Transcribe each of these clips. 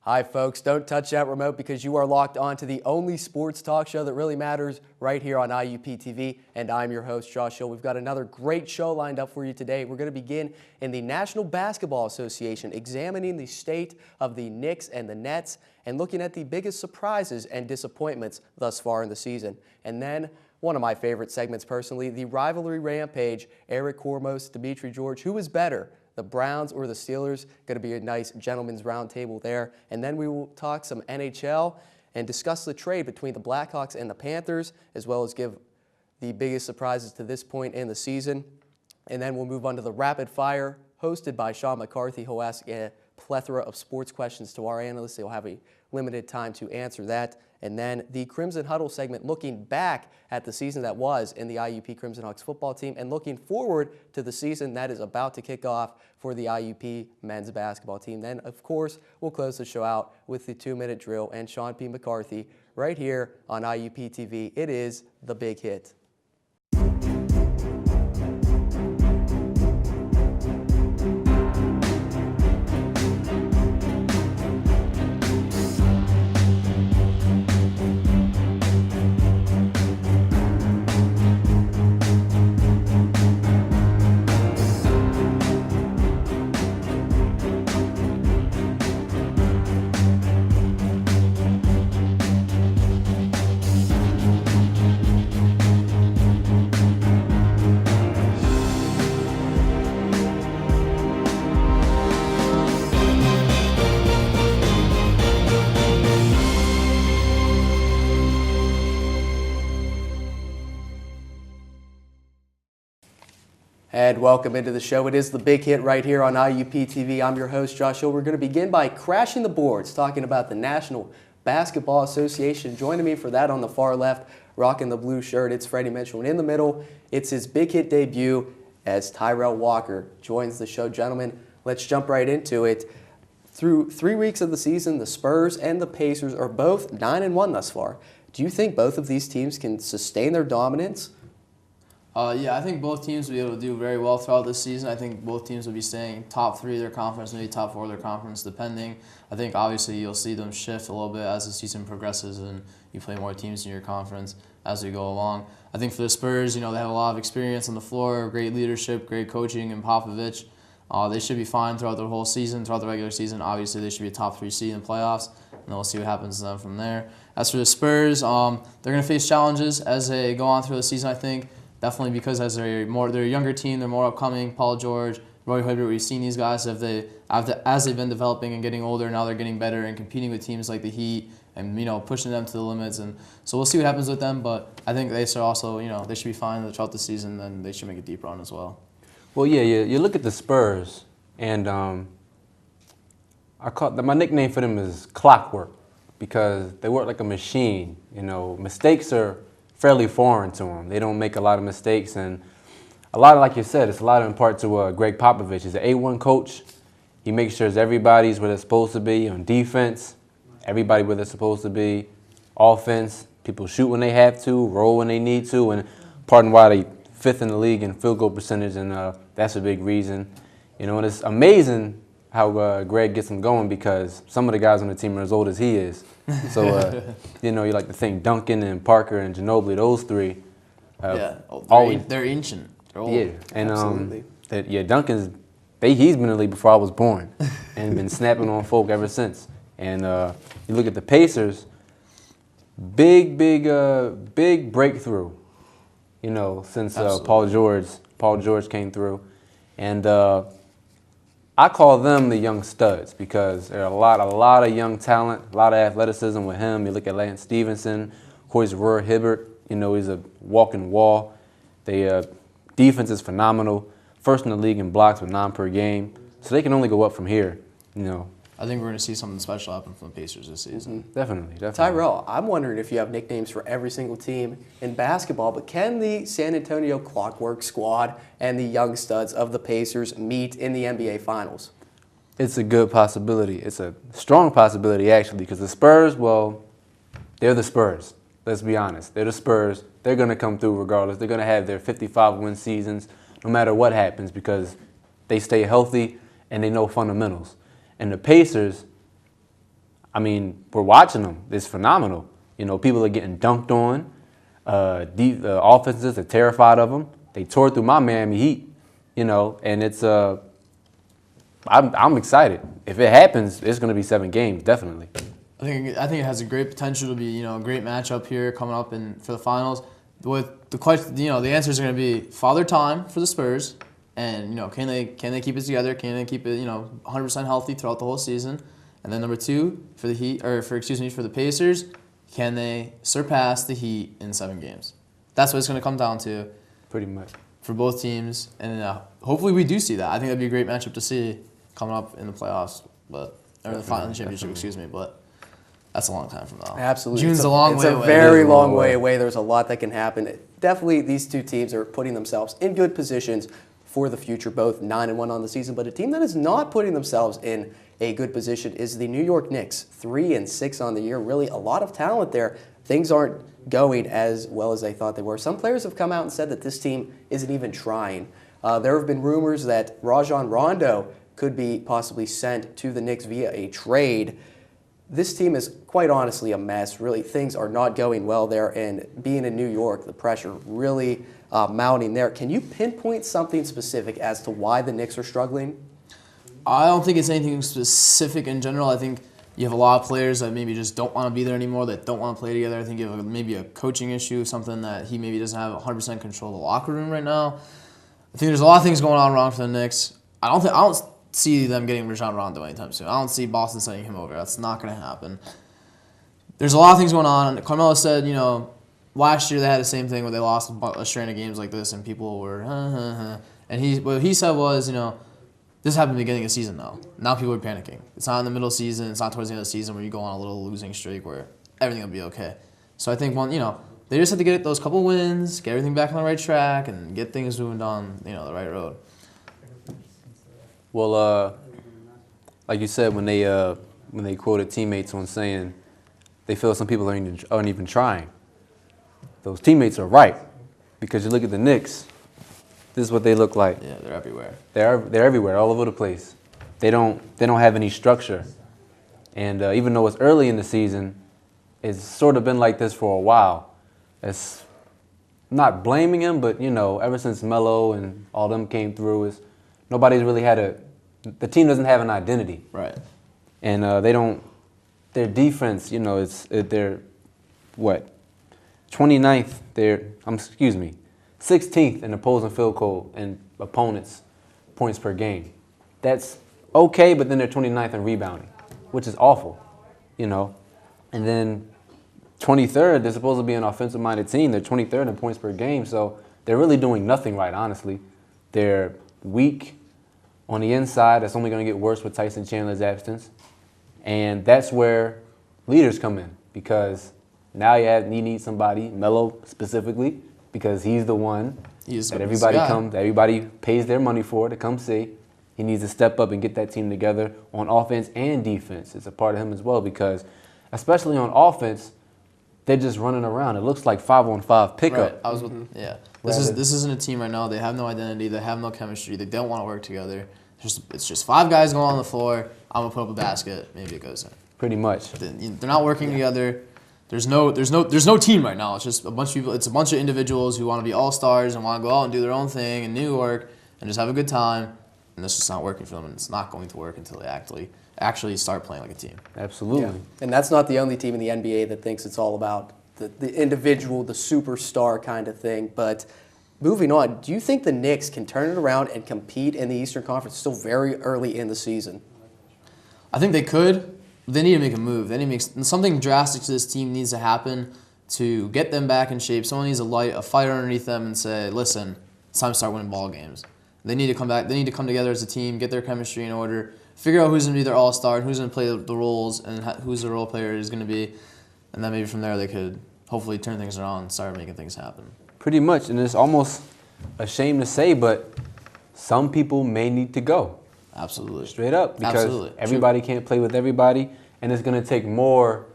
Hi, folks. Don't touch that remote because you are locked on to the only sports talk show that really matters right here on IUP-TV, and I'm your host, Josh Hill. We've got another great show lined up for you today. We're going to begin in the National Basketball Association, examining the state of the Knicks and the Nets and looking at the biggest surprises and disappointments thus far in the season. And then one of my favorite segments personally, the rivalry rampage, Eric Kormos, Dimitri George, who is better? The Browns or the Steelers? Going to be a nice gentleman's roundtable there. And then we will talk some NHL and discuss the trade between the Blackhawks and the Panthers, as well as give the biggest surprises to this point in the season. And then we'll move on to the Rapid Fire, hosted by Sean McCarthy, who'll ask a plethora of sports questions to our analysts. They'll have a limited time to answer that. And then the Crimson Huddle segment, looking back at the season that was in the IUP Crimson Hawks football team and looking forward to the season that is about to kick off for the IUP men's basketball team. Then, of course, we'll close the show out with the 2-minute drill and Sean P. McCarthy right here on IUP-TV. It is The Big Hit. And welcome into the show. It is The Big Hit right here on IUP-TV. I'm your host, Josh Hill. We're going to begin by crashing the boards, talking about the National Basketball Association. Joining me for that on the far left, rocking the blue shirt, it's Freddie Mitchell. And in the middle, it's his Big Hit debut as Tyrell Walker joins the show. Gentlemen, let's jump right into it. Through 3 weeks of the season, the Spurs and the Pacers are both 9-1 thus far. Do you think both of these teams can sustain their dominance? Yeah, I think both teams will be able to do very well throughout this season. I think both teams will be staying top 3 of their conference, maybe top 4 of their conference, depending. I think obviously you'll see them shift a little bit as the season progresses and you play more teams in your conference as we go along. I think for the Spurs, they have a lot of experience on the floor, great leadership, great coaching, and Popovich. They should be fine throughout the whole season, throughout the regular season. Obviously, they should be a top 3 seed in the playoffs, and then we'll see what happens to them from there. As for the Spurs, they're going to face challenges as they go on through the season, I think. Definitely because as they're a younger team, they're more upcoming. Paul George, Roy Hibbert, we've seen these guys as they've been developing and getting older. Now they're getting better and competing with teams like the Heat and pushing them to the limits. And so we'll see what happens with them. But I think they should also they should be fine throughout the season, and they should make a deep run as well. Well, yeah, you look at the Spurs, and my nickname for them is Clockwork because they work like a machine. Mistakes are fairly foreign to them. They don't make a lot of mistakes, and a lot of, like you said, it's a lot in part to Greg Popovich. He's an A1 coach. He makes sure everybody's where they're supposed to be on defense, everybody where they're supposed to be, offense. People shoot when they have to, roll when they need to, and part of why they 5th in the league in field goal percentage, and that's a big reason. And it's amazing how Greg gets them going because some of the guys on the team are as old as he is. So, you like to think Duncan and Parker and Ginobili, those 3. They're ancient. They're old. Yeah, and absolutely. Duncan's, he's been in the league before I was born and been snapping on folk ever since. And you look at the Pacers, big breakthrough, since Paul George came through. And I call them the young studs because there are a lot of young talent, a lot of athleticism with him. You look at Lance Stevenson, of course, Roy Hibbert. He's a walking wall. Their defense is phenomenal. 1st in the league in blocks with 9 per game. So they can only go up from here. I think we're going to see something special happen from the Pacers this season. Definitely. Tyrell, I'm wondering if you have nicknames for every single team in basketball, but can the San Antonio Clockwork squad and the young studs of the Pacers meet in the NBA Finals? It's a good possibility. It's a strong possibility, actually, because the Spurs, they're the Spurs. Let's be honest. They're the Spurs. They're going to come through regardless. They're going to have their 55-win seasons no matter what happens because they stay healthy and they know fundamentals. And the Pacers, I mean, we're watching them. It's phenomenal. You know, people are getting dunked on. Offenses are terrified of them. They tore through my Miami Heat, you know, and it's I'm excited. If it happens, it's going to be 7 games, definitely. I think it has a great potential to be, a great matchup here coming up for the finals. With the question, the answers are going to be Father Time for the Spurs, and can they keep it together? Can they keep it 100% healthy throughout the whole season? And then number 2 for the Heat, for the Pacers, can they surpass the Heat in 7 games? That's what it's going to come down to. Pretty much. For both teams, and hopefully we do see that. I think that'd be a great matchup to see coming up in the playoffs, or the final championship. Excuse me, but that's a long time from now. Absolutely, June's a long way away. It's a very long way away. There's a lot that can happen. Definitely, these 2 teams are putting themselves in good positions for the future. Both 9-1 on the season, but a team that is not putting themselves in a good position is the New York Knicks. 3-6 on the year. Really, a lot of talent there. Things aren't going as well as they thought they were. Some players have come out and said that this team isn't even trying. There have been rumors that Rajon Rondo could be possibly sent to the Knicks via a trade. This team is quite honestly a mess. Really, things are not going well there, and being in New York, the pressure really mounting there. Can you pinpoint something specific as to why the Knicks are struggling? I don't think it's anything specific in general. I think you have a lot of players that maybe just don't want to be there anymore, that don't want to play together. I think you have maybe a coaching issue, something that he maybe doesn't have 100% control of the locker room right now. I think there's a lot of things going on wrong for the Knicks. I don't see them getting Rajon Rondo anytime soon. I don't see Boston sending him over. That's not going to happen. There's a lot of things going on. Carmelo said, last year they had the same thing where they lost a string of games like this and people were, And what he said was, this happened at the beginning of the season, though. Now people are panicking. It's not in the middle of the season. It's not towards the end of the season where you go on a little losing streak where everything will be okay. So I think, they just have to get those couple wins, get everything back on the right track, and get things moving down, the right road. Well, like you said, when they quoted teammates on saying they feel some people aren't even trying, those teammates are right, because you look at the Knicks. This is what they look like. Yeah, they're everywhere. They're everywhere, all over the place. They don't have any structure, and even though it's early in the season, it's sort of been like this for a while. It's not blaming him, but ever since Melo and all them came through, nobody's really the team doesn't have an identity. Right. And their defense, they're what? 29th, 16th in opposing field goal and opponents' points per game. That's okay, but then they're 29th in rebounding, which is awful, And then 23rd, they're supposed to be an offensive-minded team. They're 23rd in points per game, so they're really doing nothing right, honestly. They're weak on the inside. That's only going to get worse with Tyson Chandler's absence. And that's where leaders come in, because now you need somebody, Melo specifically, because he's the one that everybody pays their money for to come see. He needs to step up and get that team together on offense and defense. It's a part of him as well, because especially on offense, they're just running around. It looks like 5-on-5 pickup. Right. This isn't a team right now. They have no identity. They have no chemistry. They don't want to work together. It's just 5 guys going on the floor. I'm gonna put up a basket. Maybe it goes in. Pretty much. They're not working together. There's no team right now. It's just a bunch of people. It's a bunch of individuals who want to be all-stars and want to go out and do their own thing in New York and just have a good time. And this is not working for them, and it's not going to work until they actually start playing like a team. Absolutely. Yeah. And that's not the only team in the NBA that thinks it's all about the individual, the superstar kind of thing. But moving on, do you think the Knicks can turn it around and compete in the Eastern Conference still very early in the season? I think they could. They need to make a move. They need to make something drastic to this team needs to happen to get them back in shape. Someone needs to light a fire underneath them and say, listen, it's time to start winning ball games. They need to come back. They need to come together as a team, get their chemistry in order, figure out who's going to be their all-star, who's going to play the roles, and who's the role player is going to be. And then maybe from there they could hopefully turn things around and start making things happen. Pretty much, and it's almost a shame to say, but some people may need to go. Absolutely. Straight up, because everybody can't play with everybody, and it's going to take more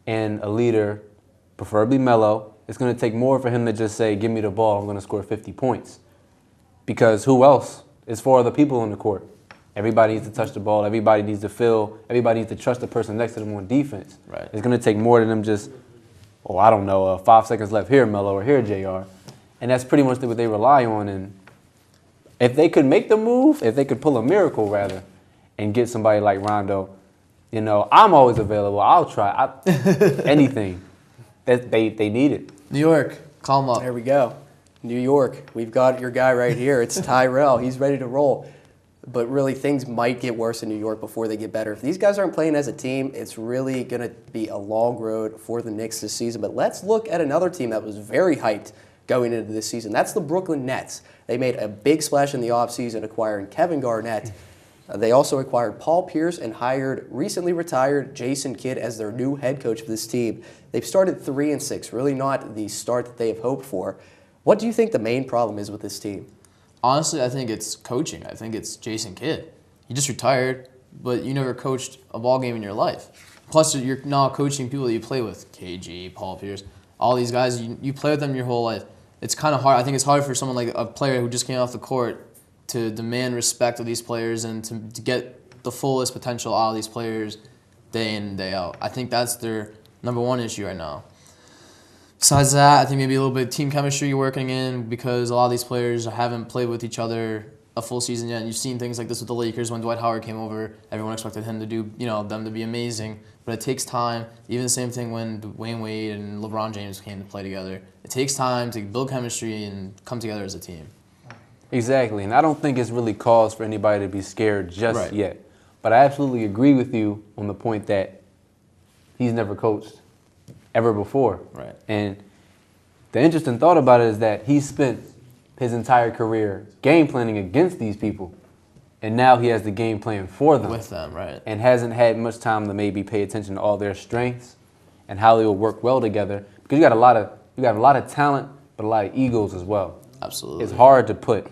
in a leader, preferably Melo. It's going to take more for him to just say, give me the ball, I'm going to score 50 points. Because who else? It's 4 other people on the court. Everybody needs to touch the ball. Everybody needs to everybody needs to trust the person next to them on defense. Right. It's going to take more than them just, I don't know, 5 seconds left here, Melo, or here, JR. And that's pretty much what they rely on. And if they could make the move, if they could pull a miracle, rather, and get somebody like Rondo, I'm always available. I'll try anything. They need it. New York, call them up. There we go. New York, we've got your guy right here. It's Tyrell. He's ready to roll. But really, things might get worse in New York before they get better. If these guys aren't playing as a team, it's really going to be a long road for the Knicks this season. But let's look at another team that was very hyped going into this season. That's the Brooklyn Nets. They made a big splash in the offseason acquiring Kevin Garnett. They also acquired Paul Pierce and hired recently retired Jason Kidd as their new head coach of this team. They've started 3-6, really not the start that they have hoped for. What do you think the main problem is with this team? Honestly, I think it's coaching. I think it's Jason Kidd. You just retired, but you never coached a ball game in your life. Plus, you're now coaching people that you play with, KG, Paul Pierce, all these guys. You play with them your whole life. It's kind of hard. I think it's hard for someone like a player who just came off the court to demand respect of these players and to get the fullest potential out of these players day in and day out. I think that's their number one issue right now. Besides that, I think maybe a little bit of team chemistry you're working in because a lot of these players haven't played with each other a full season yet. And you've seen things like this with the Lakers when Dwight Howard came over. Everyone expected him to do, them to be amazing. But it takes time. Even the same thing when Dwayne Wade and LeBron James came to play together. It takes time to build chemistry and come together as a team. Exactly. And I don't think it's really cause for anybody to be scared just yet. But I absolutely agree with you on the point that he's never coached ever before. Right. And the interesting thought about it is that he spent his entire career game planning against these people. And now he has the game plan for them. With them, right. And hasn't had much time to maybe pay attention to all their strengths and how they will work well together. Because you got a lot of talent, but a lot of egos as well. Absolutely. It's hard to put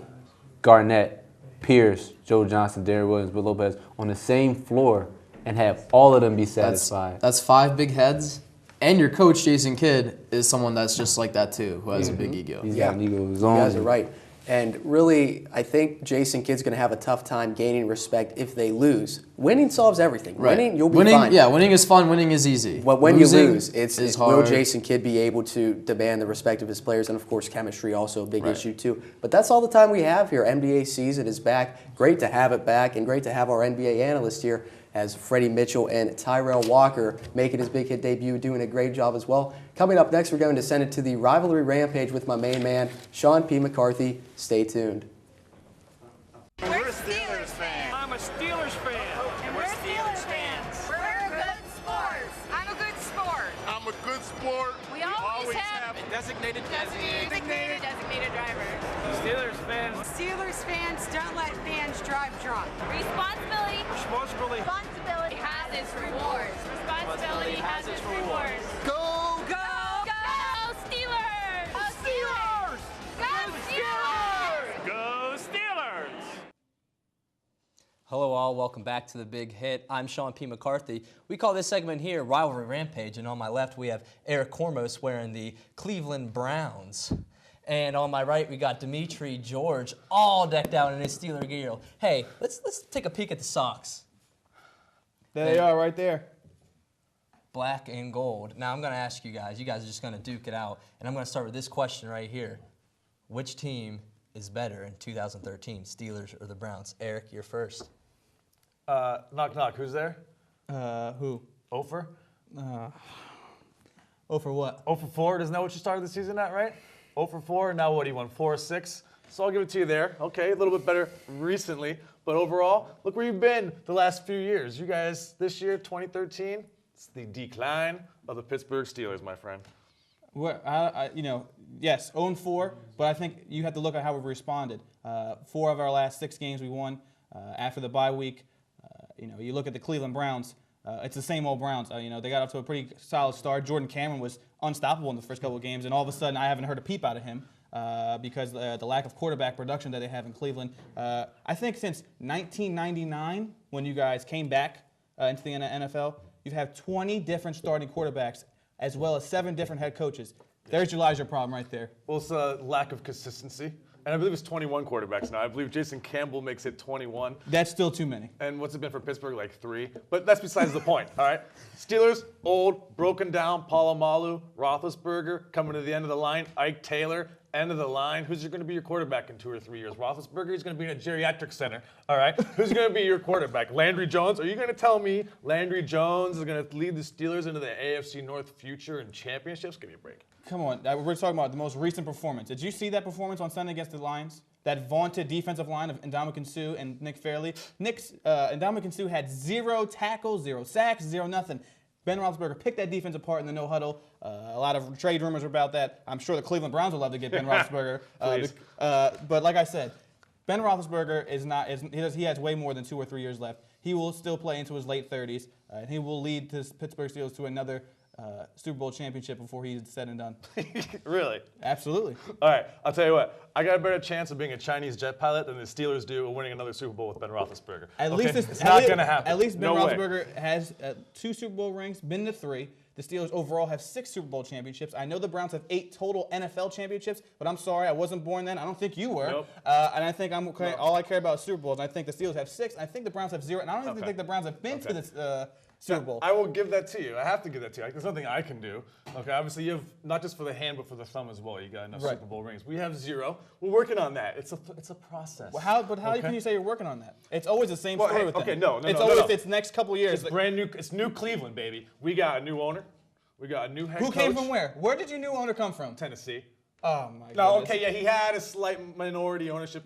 Garnett, Pierce, Joe Johnson, Darren Williams, Bill Lopez on the same floor and have all of them be satisfied. That's 5 big heads. And your coach, Jason Kidd, is someone that's just like that too, who has a big ego. He's got an ego of his own. You guys are right. And really, I think Jason Kidd's going to have a tough time gaining respect if they lose. Winning solves everything. Right. Winning, you'll be fine. Yeah, winning is fun. Winning is easy. But when Losing you lose, it's hard. will Jason Kidd be able to demand the respect of his players? And, of course, chemistry also a big issue, too. But that's all the time we have here. NBA season is back. Great to have it back, and great to have our NBA analyst here as Freddie Mitchell and Tyrell Walker making his big hit debut, doing a great job as well. Coming up next, we're going to send it to the rivalry rampage with my main man, Sean P. McCarthy. Stay tuned. We're Steelers fans. I'm a Steelers fan. And we're Steelers fans. We're good sports. I'm a good sport. I'm a good sport. We always have A designated designated driver. Steelers fans. Steelers fans don't let fans drive drunk. Responsibility Responsibility has its rewards. Responsibility has its rewards. Go! Go! Go Steelers! Go Steelers! Go Steelers! Go Steelers! Hello all, welcome back to The Big Hit. I'm Sean P. McCarthy. We call this segment here Rivalry Rampage, and on my left we have Eric Kormos wearing the Cleveland Browns. And on my right we got Dimitri George, all decked out in his Steeler gear. Hey, let's take a peek at the socks. There they are right there. Black and gold. Now I'm going to ask you guys are just going to duke it out, and I'm going to start with this question right here. Which team is better in 2013, Steelers or the Browns? Eric, you're first. Knock, knock. Who's there? Who? Ofer? Oh, for what? 0 for 4. Isn't that what you started the season at, right? 0 for 4. Now what do you want? 4 or 6? So I'll give it to you there. Okay, a little bit better recently. But overall, look where you've been the last few years. You guys, this year, 2013, it's the decline of the Pittsburgh Steelers, my friend. Yes, 0-4, but I think you have to look at how we've responded. 4 of our last 6 games we won after the bye week. You look at the Cleveland Browns. It's the same old Browns. They got off to a pretty solid start. Jordan Cameron was unstoppable in the first couple of games, and all of a sudden I haven't heard a peep out of him because the lack of quarterback production that they have in Cleveland. I think since 1999, when you guys came back into the NFL, you've had 20 different starting quarterbacks as well as 7 different head coaches. There's your problem right there. Well, it's a lack of consistency. And I believe it's 21 quarterbacks now. I believe Jason Campbell makes it 21. That's still too many. And what's it been for Pittsburgh? Like 3. But that's besides the point, all right? Steelers, old, broken down, Polamalu, Roethlisberger, coming to the end of the line, Ike Taylor, end of the line. Who's going to be your quarterback in 2 or 3 years? Roethlisberger is going to be in a geriatric center, all right? Who's going to be your quarterback? Landry Jones? Are you going to tell me Landry Jones is going to lead the Steelers into the AFC North future and championships? Give me a break. Come on, we're talking about the most recent performance. Did you see that performance on Sunday against the Lions? That vaunted defensive line of Ndamukong Suh and Nick Fairley. Ndamukong Suh had 0 tackles, 0 sacks, 0 nothing. Ben Roethlisberger picked that defense apart in the no huddle. A lot of trade rumors about that. I'm sure the Cleveland Browns would love to get Ben Roethlisberger. But like I said, Ben Roethlisberger he has way more than 2 or 3 years left. He will still play into his late 30s, and he will lead the Pittsburgh Steelers to another Super Bowl championship before he's said and done. Really? Absolutely. All right, I'll tell you what. I got a better chance of being a Chinese jet pilot than the Steelers do of winning another Super Bowl with Ben Roethlisberger. At least it's not going to happen. At least Ben No way. Roethlisberger has 2 Super Bowl rings, been to 3. The Steelers overall have 6 Super Bowl championships. I know the Browns have 8 total NFL championships, but I'm sorry, I wasn't born then. I don't think you were. Nope. And I think all I care about is Super Bowls. And I think the Steelers have 6. I think the Browns have 0. And I don't even think the Browns have been to the Super Bowl. I will give that to you. I have to give that to you. There's nothing I can do. Okay, obviously you have not just for the hand, but for the thumb as well. You got enough Super Bowl rings. We have 0. We're working on that. It's a process. Well, how can you say you're working on that? It's always the same story with them. Okay, no. It's next couple years. It's brand new. It's new Cleveland, baby. We got a new owner. We got a new head coach. Who came from where? Where did your new owner come from? Tennessee. Oh my God. No, okay, yeah, he had a slight minority ownership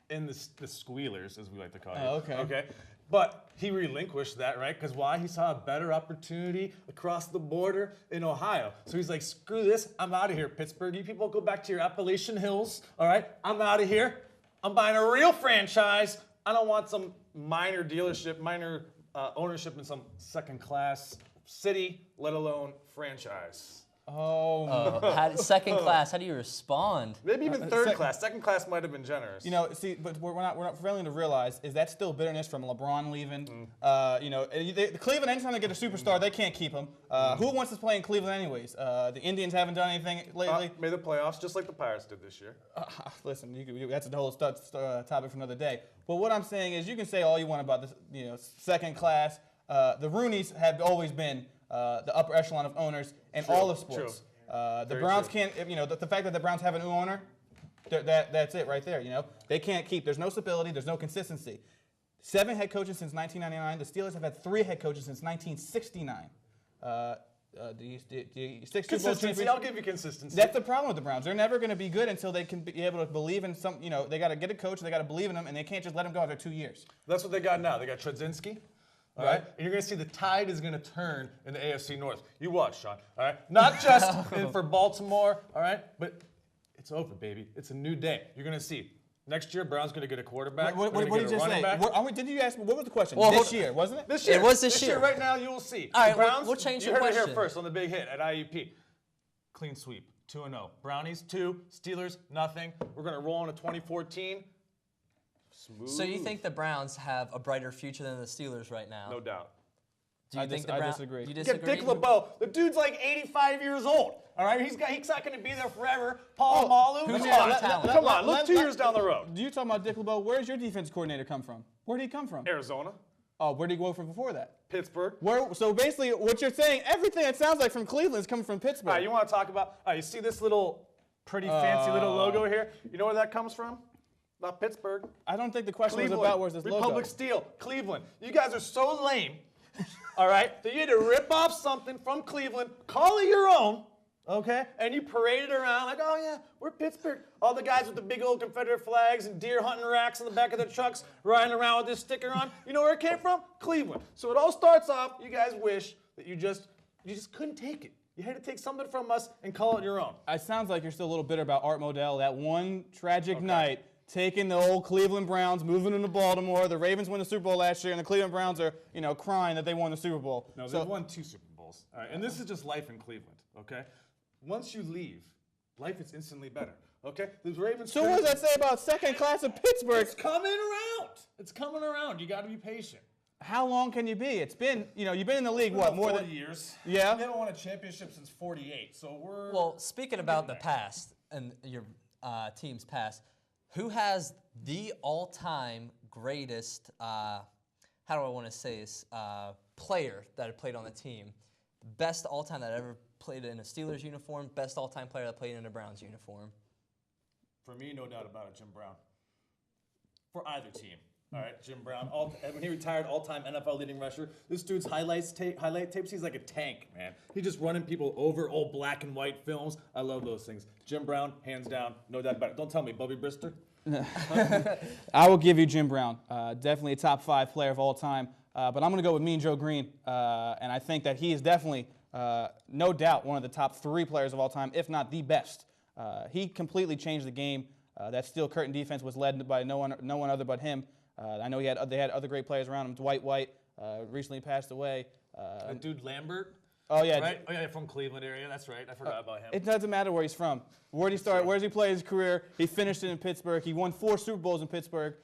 in the Squealers, as we like to call it. Oh, okay. Okay. But he relinquished that, right? Because why? He saw a better opportunity across the border in Ohio. So he's like, screw this, I'm out of here, Pittsburgh. You people go back to your Appalachian Hills, all right? I'm out of here. I'm buying a real franchise. I don't want some minor dealership, minor ownership in some second-class city, let alone franchise. Second class, how do you respond? Maybe even third class. Second class might have been generous. You know, see, but we're not failing to realize is that still bitterness from LeBron leaving. You know, the Cleveland, anytime they get a superstar, they can't keep him. Who wants to play in Cleveland anyways? The Indians haven't done anything lately. Made the playoffs just like the Pirates did this year. Listen, that's a whole topic for another day. But what I'm saying is, you can say all you want about this, you know, second class. The Rooneys have always been the upper echelon of owners in all of sports. The Browns can't, you know, the fact that the Browns have a new owner, that's it right there, you know. They can't keep, there's no stability, there's no consistency. 7 head coaches since 1999. The Steelers have had 3 head coaches since 1969. The 6 Super Bowl Consistency, I'll give you consistency. That's the problem with the Browns. They're never going to be good until they can be able to believe in some, you know, they got to get a coach, they got to believe in them, and they can't just let them go after 2 years. That's what they got now. They got Trzynski. All right? And you're going to see the tide is going to turn in the AFC North. You watch, Sean. All right? Not just for Baltimore, all right? But it's over, baby. It's a new day. You're going to see. Next year, Brown's going to get a quarterback. What did you just say? Did you ask me? What was the question? Well, this year, wasn't it? This year. It was this year. Right now, you will see. All right, the Browns, we'll change the you heard question. it here first on the big hit at IUP. Clean sweep, 2-0. Brownies, 2. Steelers, nothing. We're going to roll into 2014. Smooth. So you think the Browns have a brighter future than the Steelers right now? No doubt. Do you think the Browns? disagree. You Get disagree? Dick LeBeau. The dude's like 85 years old. All right, he's not going to be there forever. Paul Malu, who's come your on, talent? come on. Look 2 years down the road. Do you talking about Dick LeBeau? Where's your defense coordinator come from? Where did he come from? Arizona, Oh, where did he go from before that? Pittsburgh. So basically, what you're saying, everything that sounds like from Cleveland is coming from Pittsburgh. All right, you want to talk about? You see this little pretty fancy little logo here? You know where that comes from? Not Pittsburgh. I don't think the question Cleveland. was about where's this Republic logo. Steel, Cleveland. You guys are so lame. All right, that you had to rip off something from Cleveland, call it your own, okay? And you parade it around like, oh yeah, we're Pittsburgh. All the guys with the big old Confederate flags and deer hunting racks in the back of their trucks riding around with this sticker on. You know where it came from? Cleveland. So it all starts off, you guys wish that you just couldn't take it. You had to take something from us and call it your own. It sounds like you're still a little bitter about Art Modell, that one tragic night, taking the old Cleveland Browns, moving them to Baltimore. The Ravens won the Super Bowl last year, and the Cleveland Browns are, you know, crying that they won the Super Bowl. No, they've won 2 Super Bowls. All right, and this is just life in Cleveland, okay? Once you leave, life is instantly better, okay? The Ravens. So what does that say about second class of Pittsburgh? It's coming around. It's coming around. You got to be patient. How long can you be? It's been, you know, you've been in the league, what, more 40 than years. Yeah. We haven't won a championship since '48, so we're. Well, speaking about the past and your team's past, Who has the all-time greatest, how do I want to say this, player that had played on the team? Best all-time that ever played in a Steelers uniform, best all-time player that played in a Browns uniform. For me, no doubt about it, Jim Brown. For either team. All right, Jim Brown. When he retired, all-time NFL leading rusher. This dude's highlight tapes, he's like a tank, man. He's just running people over, old black and white films. I love those things. Jim Brown, hands down, no doubt about it. Don't tell me, Bubby Brister. I will give you Jim Brown. Definitely a top 5 player of all time. But I'm going to go with Mean Joe Green. And I think that he is definitely, no doubt, one of the top 3 players of all time, if not the best. He completely changed the game. That Steel Curtain defense was led by no one other but him. I know they had other great players around him. Dwight White recently passed away. Dude Lambert. Oh yeah, right. Oh yeah, from Cleveland area. That's right. I forgot about him. It doesn't matter where he's from. Where did he start? Where does he play his career? He finished it in Pittsburgh. He won 4 Super Bowls in Pittsburgh.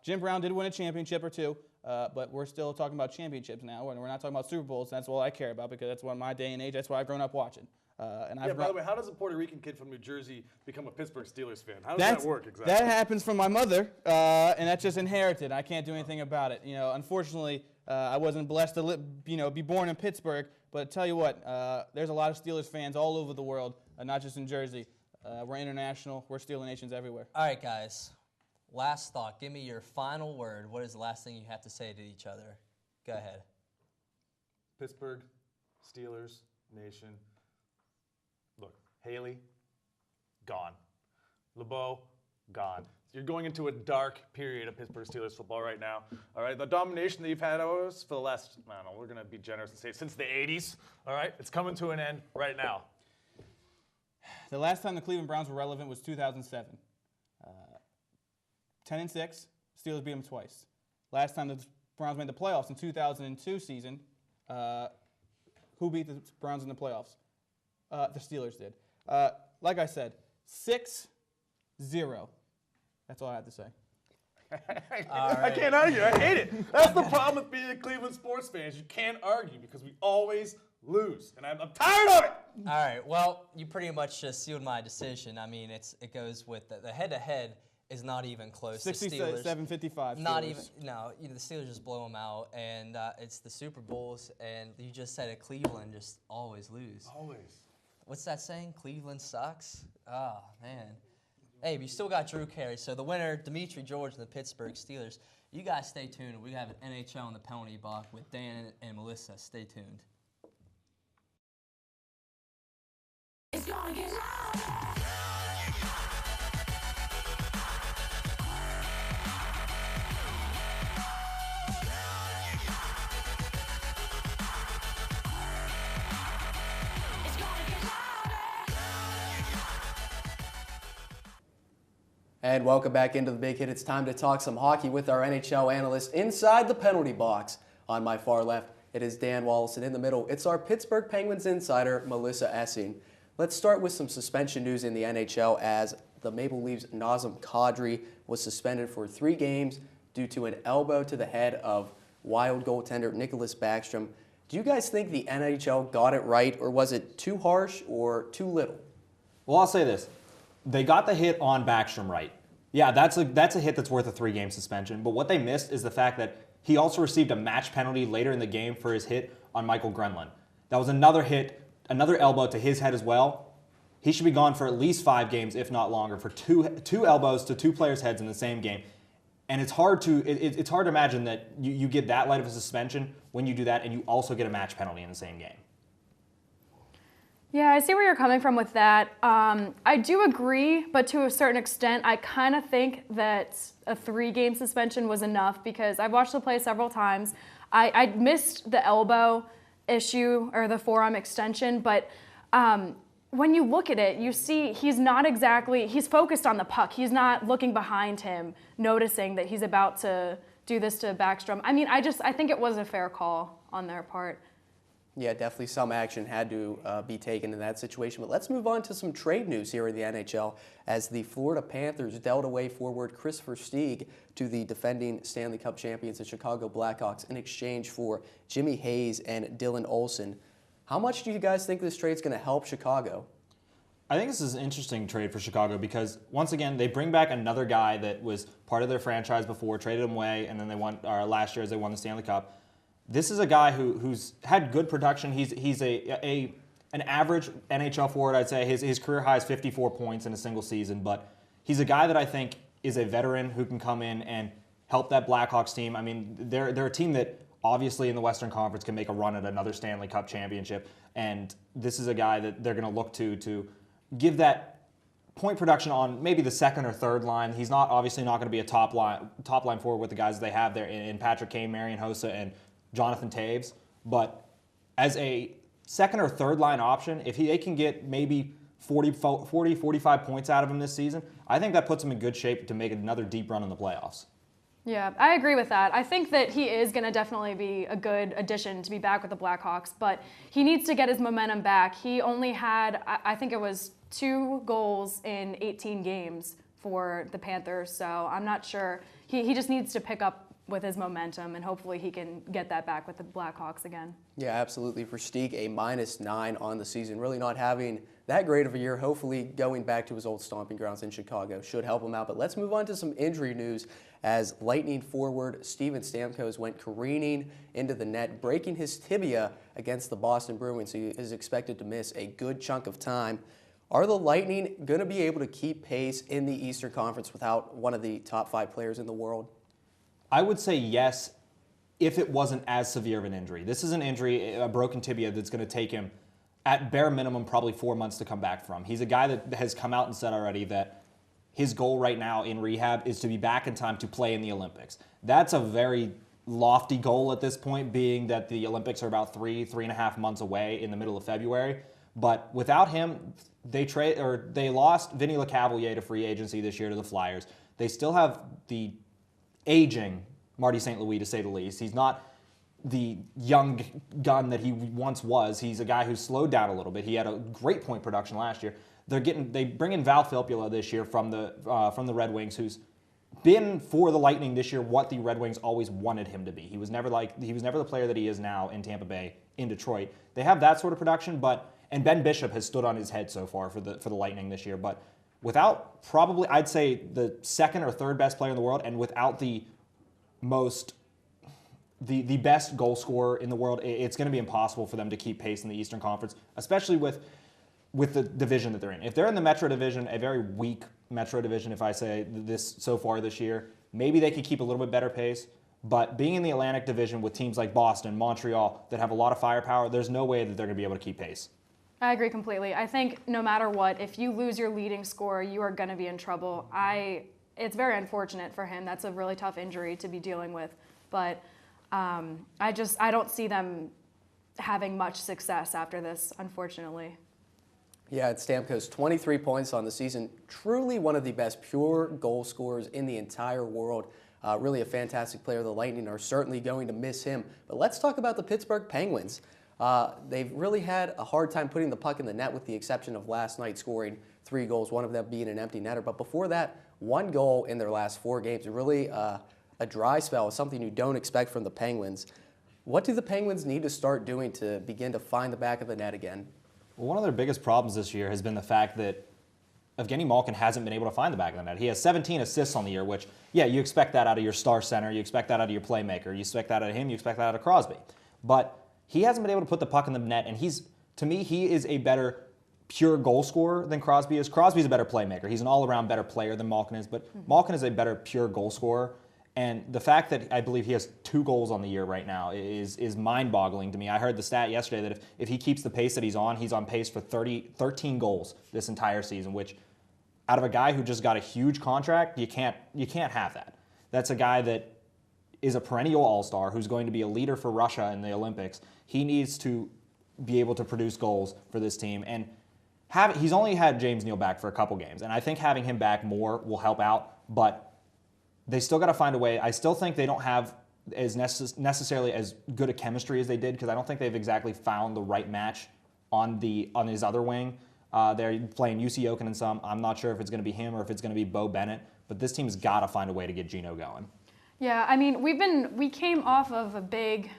Jim Brown did win a championship or 2, but we're still talking about championships now, and we're not talking about Super Bowls. That's all I care about because that's what my day and age. That's what I've grown up watching. By the way, how does a Puerto Rican kid from New Jersey become a Pittsburgh Steelers fan? How does that work exactly? That happens from my mother, and that's just inherited. I can't do anything about it. Unfortunately, I wasn't blessed to be born in Pittsburgh. But tell you what, there's a lot of Steelers fans all over the world, not just in Jersey. We're international. We're Steeler Nations everywhere. All right, guys. Last thought. Give me your final word. What is the last thing you have to say to each other? Go ahead. Pittsburgh, Steelers, Nation. Look, Haley, gone. LeBeau, gone. You're going into a dark period of Pittsburgh Steelers football right now. All right, the domination that you've had over us for the last, I don't know, we're going to be generous and say since the 80s. All right, it's coming to an end right now. The last time the Cleveland Browns were relevant was 2007. 10-6, Steelers beat them twice. Last time the Browns made the playoffs in 2002 season, who beat the Browns in the playoffs? The Steelers did. Like I said, 6-0. That's all I have to say. I can't argue. I hate it. That's the problem with being a Cleveland sports fan. You can't argue because we always lose, and I'm tired of it. All right. Well, you pretty much just sealed my decision. I mean, it goes with the head-to-head is not even close. 67-55. Not even. No, the Steelers just blow them out, and it's the Super Bowls, and you just said it. Cleveland just always lose. Always. What's that saying? Cleveland sucks. Oh man. Hey, we still got Drew Carey. So the winner, Dimitri George and the Pittsburgh Steelers. You guys stay tuned. We have an NHL in the penalty box with Dan and Melissa. Stay tuned. It's gonna get louder. And welcome back into the Big Hit. It's time to talk some hockey with our NHL analyst inside the penalty box. On my far left, it is Dan Wallace, and in the middle, it's our Pittsburgh Penguins insider, Melissa Essing. Let's start with some suspension news in the NHL as the Maple Leafs' Nazem Kadri was suspended for 3 games due to an elbow to the head of Wild goaltender Nicholas Backstrom. Do you guys think the NHL got it right, or was it too harsh or too little? Well, I'll say this. They got the hit on Backstrom right. Yeah, that's a hit that's worth a 3-game suspension. But what they missed is the fact that he also received a match penalty later in the game for his hit on Michael Grenlund. That was another hit, another elbow to his head as well. He should be gone for at least 5 games, if not longer, for two elbows to 2 players' heads in the same game. And it's hard to imagine that you get that light of a suspension when you do that, and you also get a match penalty in the same game. Yeah, I see where you're coming from with that. I do agree, but to a certain extent, I kind of think that a 3-game suspension was enough because I've watched the play several times. I missed the elbow issue or the forearm extension, but when you look at it, you see he's focused on the puck. He's not looking behind him, noticing that he's about to do this to Backstrom. I mean, I think it was a fair call on their part. Yeah, definitely some action had to be taken in that situation. But let's move on to some trade news here in the NHL as the Florida Panthers dealt away forward Christopher Stieg to the defending Stanley Cup champions, the Chicago Blackhawks, in exchange for Jimmy Hayes and Dylan Olsen. How much do you guys think this trade's going to help Chicago? I think this is an interesting trade for Chicago because, once again, they bring back another guy that was part of their franchise before, traded him away, and then they won. Last year, as they won the Stanley Cup. This is a guy who's had good production. He's an average NHL forward, I'd say. His career high is 54 points in a single season, but he's a guy that I think is a veteran who can come in and help that Blackhawks team. I mean, they're a team that obviously in the Western Conference can make a run at another Stanley Cup championship, and this is a guy that they're going to look to give that point production on maybe the second or third line. He's obviously not going to be a top line forward with the guys they have there in Patrick Kane, Marian Hossa, and Jonathan Toews, but as a second or third line option, if they can get maybe 45 points out of him this season, I think that puts him in good shape to make another deep run in the playoffs. Yeah, I agree with that. I think that he is going to definitely be a good addition to be back with the Blackhawks, but he needs to get his momentum back. He only had, I think it was 2 goals in 18 games for the Panthers, so I'm not sure. He just needs to pick up with his momentum, and hopefully he can get that back with the Blackhawks again. Yeah, absolutely. For Stieg, a -9 on the season, really not having that great of a year. Hopefully going back to his old stomping grounds in Chicago should help him out. But let's move on to some injury news as Lightning forward Steven Stamkos went careening into the net, breaking his tibia against the Boston Bruins. He is expected to miss a good chunk of time. Are the Lightning going to be able to keep pace in the Eastern Conference without one of the top 5 players in the world? I would say yes if it wasn't as severe of an injury. This is an injury, a broken tibia, that's going to take him, at bare minimum, probably 4 months to come back from. He's a guy that has come out and said already that his goal right now in rehab is to be back in time to play in the Olympics. That's a very lofty goal at this point, being that the Olympics are about 3.5 months away in the middle of February. But without him, they lost Vinny Lecavalier to free agency this year to the Flyers. They still have the aging Marty St. Louis, to say the least. He's not the young gun that he once was. He's a guy who's slowed down a little bit. He had a great point production last year. They bring in Val Filppula this year from the Red Wings, who's been for the Lightning this year what the Red Wings always wanted him to be. He was never the player that he is now in Tampa Bay, in Detroit. They have that sort of production, and Ben Bishop has stood on his head so far for the Lightning this year, but without probably, I'd say, the second or third best player in the world, and without the best goal scorer in the world, it's going to be impossible for them to keep pace in the Eastern Conference, especially with the division that they're in. If they're in the Metro Division, a very weak Metro Division, if I say this so far this year, maybe they could keep a little bit better pace. But being in the Atlantic Division with teams like Boston, Montreal, that have a lot of firepower, there's no way that they're going to be able to keep pace. I agree completely. I think no matter what, if you lose your leading scorer, you are going to be in trouble. It's very unfortunate for him. That's a really tough injury to be dealing with. But I don't see them having much success after this, unfortunately. Yeah, it's Stamkos, 23 points on the season. Truly one of the best pure goal scorers in the entire world. Really a fantastic player. The Lightning are certainly going to miss him. But let's talk about the Pittsburgh Penguins. They've really had a hard time putting the puck in the net, with the exception of last night scoring 3 goals, one of them being an empty netter. But before that, 1 goal in their last 4 games. Really a dry spell, something you don't expect from the Penguins. What do the Penguins need to start doing to begin to find the back of the net again? Well, one of their biggest problems this year has been the fact that Evgeny Malkin hasn't been able to find the back of the net. He has 17 assists on the year, which, yeah, you expect that out of your star center. You expect that out of your playmaker. You expect that out of him. You expect that out of Crosby. But he hasn't been able to put the puck in the net, and to me, he is a better pure goal scorer than Crosby is. Crosby's a better playmaker. He's an all-around better player than Malkin is, but Malkin is a better pure goal scorer. And the fact that I believe he has 2 goals on the year right now is mind-boggling to me. I heard the stat yesterday that if he keeps the pace that he's on pace for 13 goals this entire season, which out of a guy who just got a huge contract, you can't have that. That's a guy that is a perennial all-star who's going to be a leader for Russia in the Olympics. He needs to be able to produce goals for this team. And he's only had James Neal back for a couple games, and I think having him back more will help out, but they still got to find a way. I still think they don't have as necessarily as good a chemistry as they did, because I don't think they've exactly found the right match on his other wing. They're playing UC Jokinen some. I'm not sure if it's going to be him or if it's going to be Bo Bennett, but this team's got to find a way to get Gino going. Yeah, I mean, we came off of a big,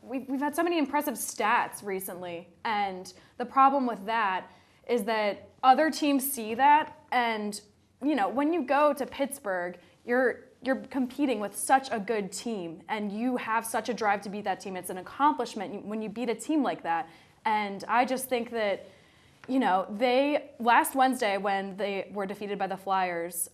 we've had so many impressive stats recently, and the problem with that is that other teams see that, and when you go to Pittsburgh, you're competing with such a good team, and you have such a drive to beat that team. It's an accomplishment when you beat a team like that. And I just think that, they last Wednesday when they were defeated by the Flyers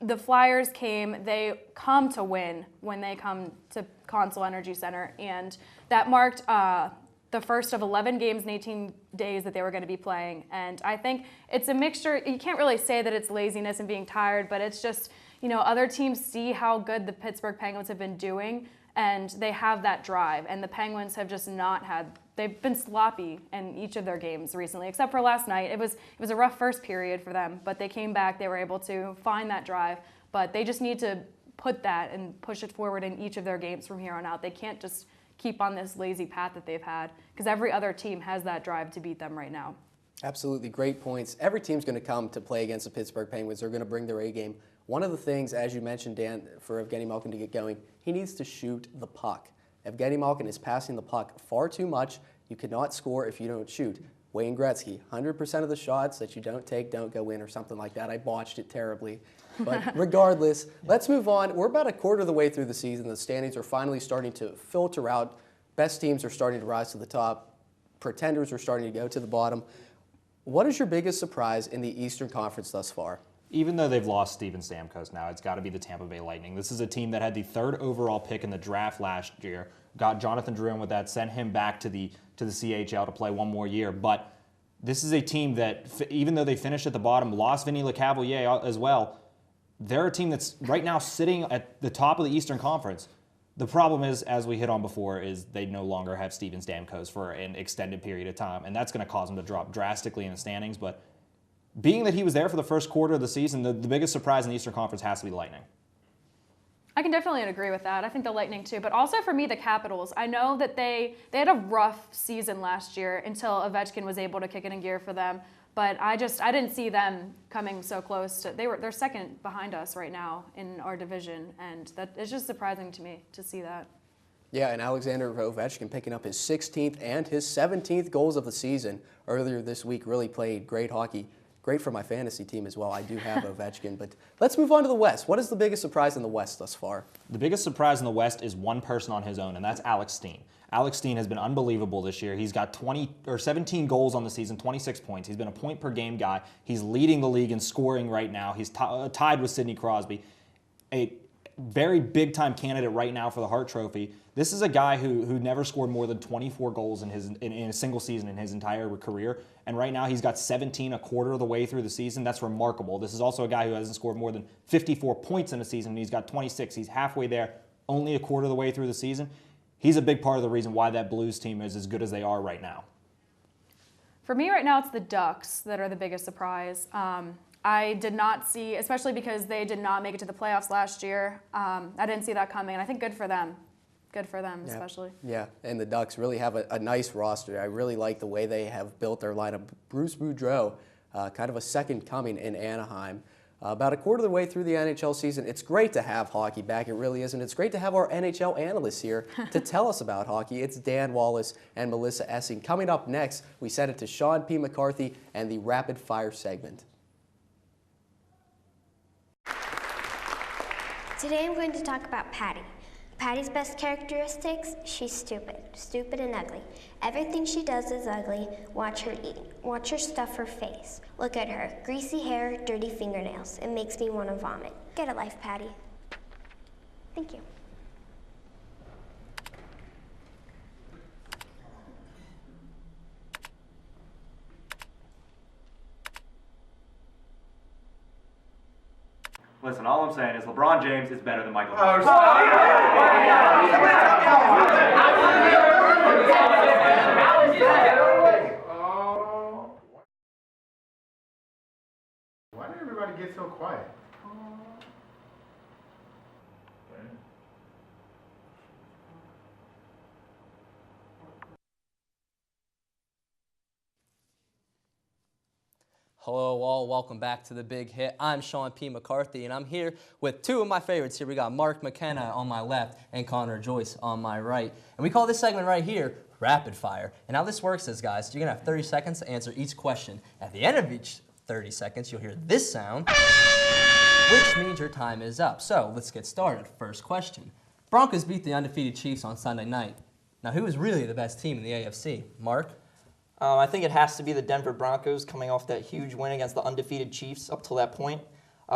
they come to win when they come to Consol Energy Center, and that marked the first of 11 games in 18 days that they were going to be playing. And I think it's a mixture. You can't really say that it's laziness and being tired, but it's just, other teams see how good the Pittsburgh Penguins have been doing, and they have that drive. And the Penguins have just not had, they've been sloppy in each of their games recently, except for last night. It was a rough first period for them, but they came back, they were able to find that drive, but they just need to put that and push it forward in each of their games from here on out. They can't just keep on this lazy path that they've had, because every other team has that drive to beat them right now. Absolutely, great points. Every team's going to come to play against the Pittsburgh Penguins. They're going to bring their A game. One of the things, as you mentioned, Dan, for Evgeny Malkin to get going, he needs to shoot the puck. Evgeny Malkin is passing the puck far too much. You cannot score if you don't shoot. Wayne Gretzky, 100% of the shots that you don't take don't go in, or something like that. I botched it terribly. But regardless, let's move on. We're about a quarter of the way through the season. The standings are finally starting to filter out. Best teams are starting to rise to the top. Pretenders are starting to go to the bottom. What is your biggest surprise in the Eastern Conference thus far? Even though they've lost Steven Stamkos now, it's got to be the Tampa Bay Lightning. This is a team that had the 3rd overall pick in the draft last year, got Jonathan Drouin with that, sent him back to the CHL to play one more year. But this is a team that, even though they finished at the bottom, lost Vinny Lecavalier as well, they're a team that's right now sitting at the top of the Eastern Conference. The problem is, as we hit on before, is they no longer have Steven Stamkos for an extended period of time, and that's going to cause them to drop drastically in the standings. But being that he was there for the first quarter of the season, the biggest surprise in the Eastern Conference has to be the Lightning. I can definitely agree with that. I think the Lightning too, but also for me, the Capitals. I know that they had a rough season last year until Ovechkin was able to kick it in gear for them. But I didn't see them coming so close. They're second behind us right now in our division, and it's just surprising to me to see that. Yeah, and Alexander Ovechkin picking up his 16th and his 17th goals of the season earlier this week. Really played great hockey. Great for my fantasy team as well. I do have Ovechkin. But let's move on to the West. What is the biggest surprise in the West thus far? The biggest surprise in the West is one person on his own, and that's Alex Steen. Alex Steen has been unbelievable this year. He's got 17 goals on the season, 26 points. He's been a point-per-game guy. He's leading the league in scoring right now. He's tied with Sidney Crosby, a very big-time candidate right now for the Hart Trophy. This is a guy who never scored more than 24 goals in a single season in his entire career, and right now he's got 17 a quarter of the way through the season. That's remarkable. This is also a guy who hasn't scored more than 54 points in a season, and he's got 26. He's halfway there, only a quarter of the way through the season. He's a big part of the reason why that Blues team is as good as they are right now. For me right now, it's the Ducks that are the biggest surprise. I did not see, especially because they did not make it to the playoffs last year, I didn't see that coming, and I think good for them. Good for them, especially. Yeah, and the Ducks really have a nice roster. I really like the way they have built their lineup. Bruce Boudreau, kind of a second coming in Anaheim. About a quarter of the way through the NHL season, it's great to have hockey back. It really is, and it's great to have our NHL analysts here to tell us about hockey. It's Dan Wallace and Melissa Essing. Coming up next, we send it to Sean P. McCarthy and the Rapid Fire segment. Today I'm going to talk about Patty. Patty's best characteristics, she's stupid. Stupid and ugly. Everything she does is ugly. Watch her eat. Watch her stuff her face. Look at her. Greasy hair, dirty fingernails. It makes me want to vomit. Get a life, Patty. Thank you. Listen, all I'm saying is LeBron James is better than Michael Jordan. Why did everybody get so quiet? Hello all, welcome back to The Big Hit. I'm Sean P. McCarthy, and I'm here with two of my favorites here. We got Mark McKenna on my left and Connor Joyce on my right. And we call this segment right here rapid fire. And how this works is, guys, you're going to have 30 seconds to answer each question. At the end of each 30 seconds, you'll hear this sound, which means your time is up. So let's get started. First question. Broncos beat the undefeated Chiefs on Sunday night. Now, who is really the best team in the AFC? Mark? I think it has to be the Denver Broncos coming off that huge win against the undefeated Chiefs up till that point.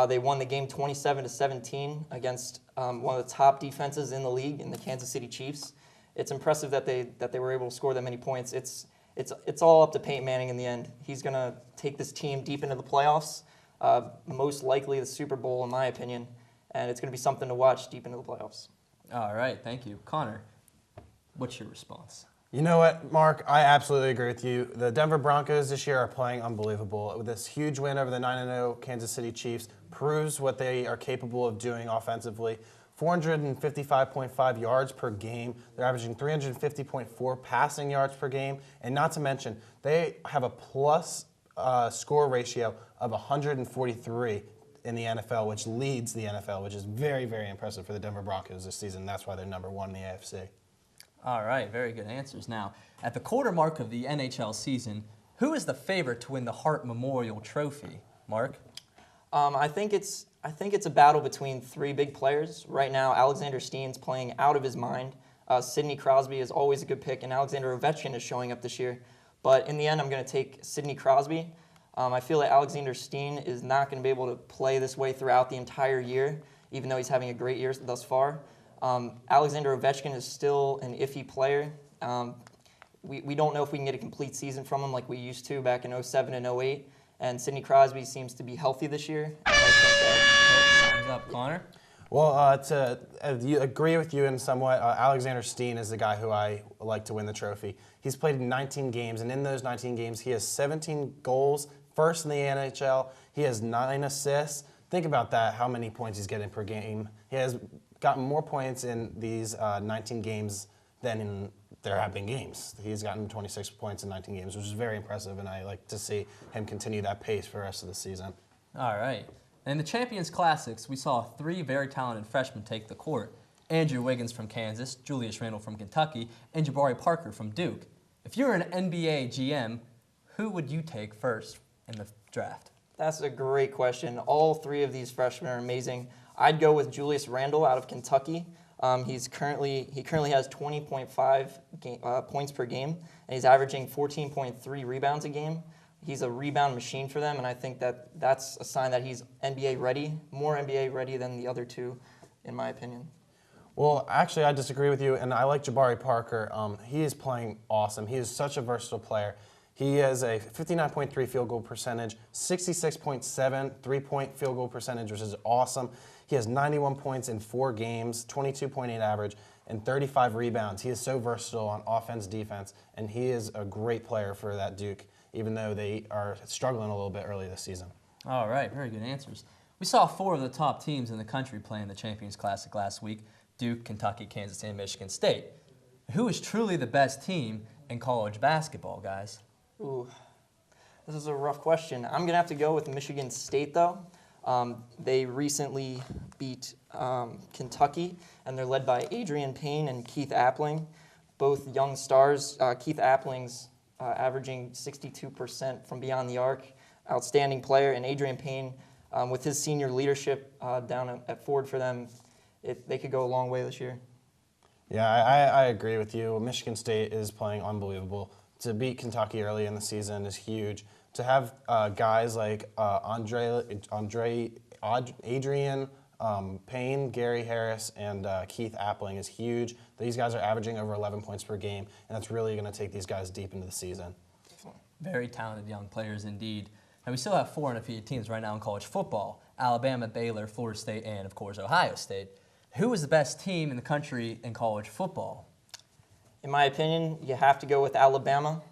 They won the game 27-17 against one of the top defenses in the league in the Kansas City Chiefs. It's impressive that they were able to score that many points. It's all up to Peyton Manning in the end. He's going to take this team deep into the playoffs, most likely the Super Bowl in my opinion, and it's going to be something to watch deep into the playoffs. All right, thank you. Connor, what's your response? You know what, Mark? I absolutely agree with you. The Denver Broncos this year are playing unbelievable. With this huge win over the 9-0 Kansas City Chiefs proves what they are capable of doing offensively. 455.5 yards per game. They're averaging 350.4 passing yards per game. And not to mention, they have a plus score ratio of 143 in the NFL, which leads the NFL, which is very, very impressive for the Denver Broncos this season. That's why they're #1 in the AFC. All right, very good answers. Now, at the quarter mark of the NHL season, who is the favorite to win the Hart Memorial Trophy? Mark? I think it's a battle between three big players. Right now, Alexander Steen's playing out of his mind. Sidney Crosby is always a good pick, and Alexander Ovechkin is showing up this year. But in the end, I'm going to take Sidney Crosby. I feel that Alexander Steen is not going to be able to play this way throughout the entire year, even though he's having a great year thus far. Alexander Ovechkin is still an iffy player. We don't know if we can get a complete season from him like we used to back in 07 and 08. And Sidney Crosby seems to be healthy this year. Time's up, Connor. Well, to agree with you in somewhat, Alexander Steen is the guy who I like to win the trophy. He's played in 19 games, and in those 19 games, he has 17 goals, first in the NHL. He has 9 assists. Think about that, how many points he's getting per game. He has gotten more points in these 19 games than in there have been games. He's gotten 26 points in 19 games, which is very impressive, and I like to see him continue that pace for the rest of the season. All right. And in the Champions Classics, we saw 3 very talented freshmen take the court. Andrew Wiggins from Kansas, Julius Randle from Kentucky, and Jabari Parker from Duke. If you're an NBA GM, who would you take first in the draft? That's a great question. All 3 of these freshmen are amazing. I'd go with Julius Randle out of Kentucky. He currently has 20.5 points per game, and he's averaging 14.3 rebounds a game. He's a rebound machine for them, and I think that's a sign that he's NBA ready, more NBA ready than the other 2, in my opinion. Well, actually, I disagree with you, and I like Jabari Parker. He is playing awesome. He is such a versatile player. He has a 59.3 field goal percentage, 66.7 three-point field goal percentage, which is awesome. He has 91 points in 4 games, 22.8 average, and 35 rebounds. He is so versatile on offense, defense, and he is a great player for that Duke, even though they are struggling a little bit early this season. All right, very good answers. We saw 4 of the top teams in the country play in the Champions Classic last week: Duke, Kentucky, Kansas, and Michigan State. Who is truly the best team in college basketball, guys? Ooh, this is a rough question. I'm going to have to go with Michigan State, though. They recently beat Kentucky, and they're led by Adrian Payne and Keith Appling, both young stars. Keith Appling's averaging 62% from beyond the arc, outstanding player, and Adrian Payne, with his senior leadership down at Ford for them, they could go a long way this year. Yeah, I agree with you. Michigan State is playing unbelievable. To beat Kentucky early in the season is huge. To have guys like Adrian Payne, Gary Harris, and Keith Appling is huge. These guys are averaging over 11 points per game, and that's really going to take these guys deep into the season. Very talented young players indeed. And we still have 4 undefeated teams right now in college football: Alabama, Baylor, Florida State, and, of course, Ohio State. Who is the best team in the country in college football? In my opinion, you have to go with Alabama.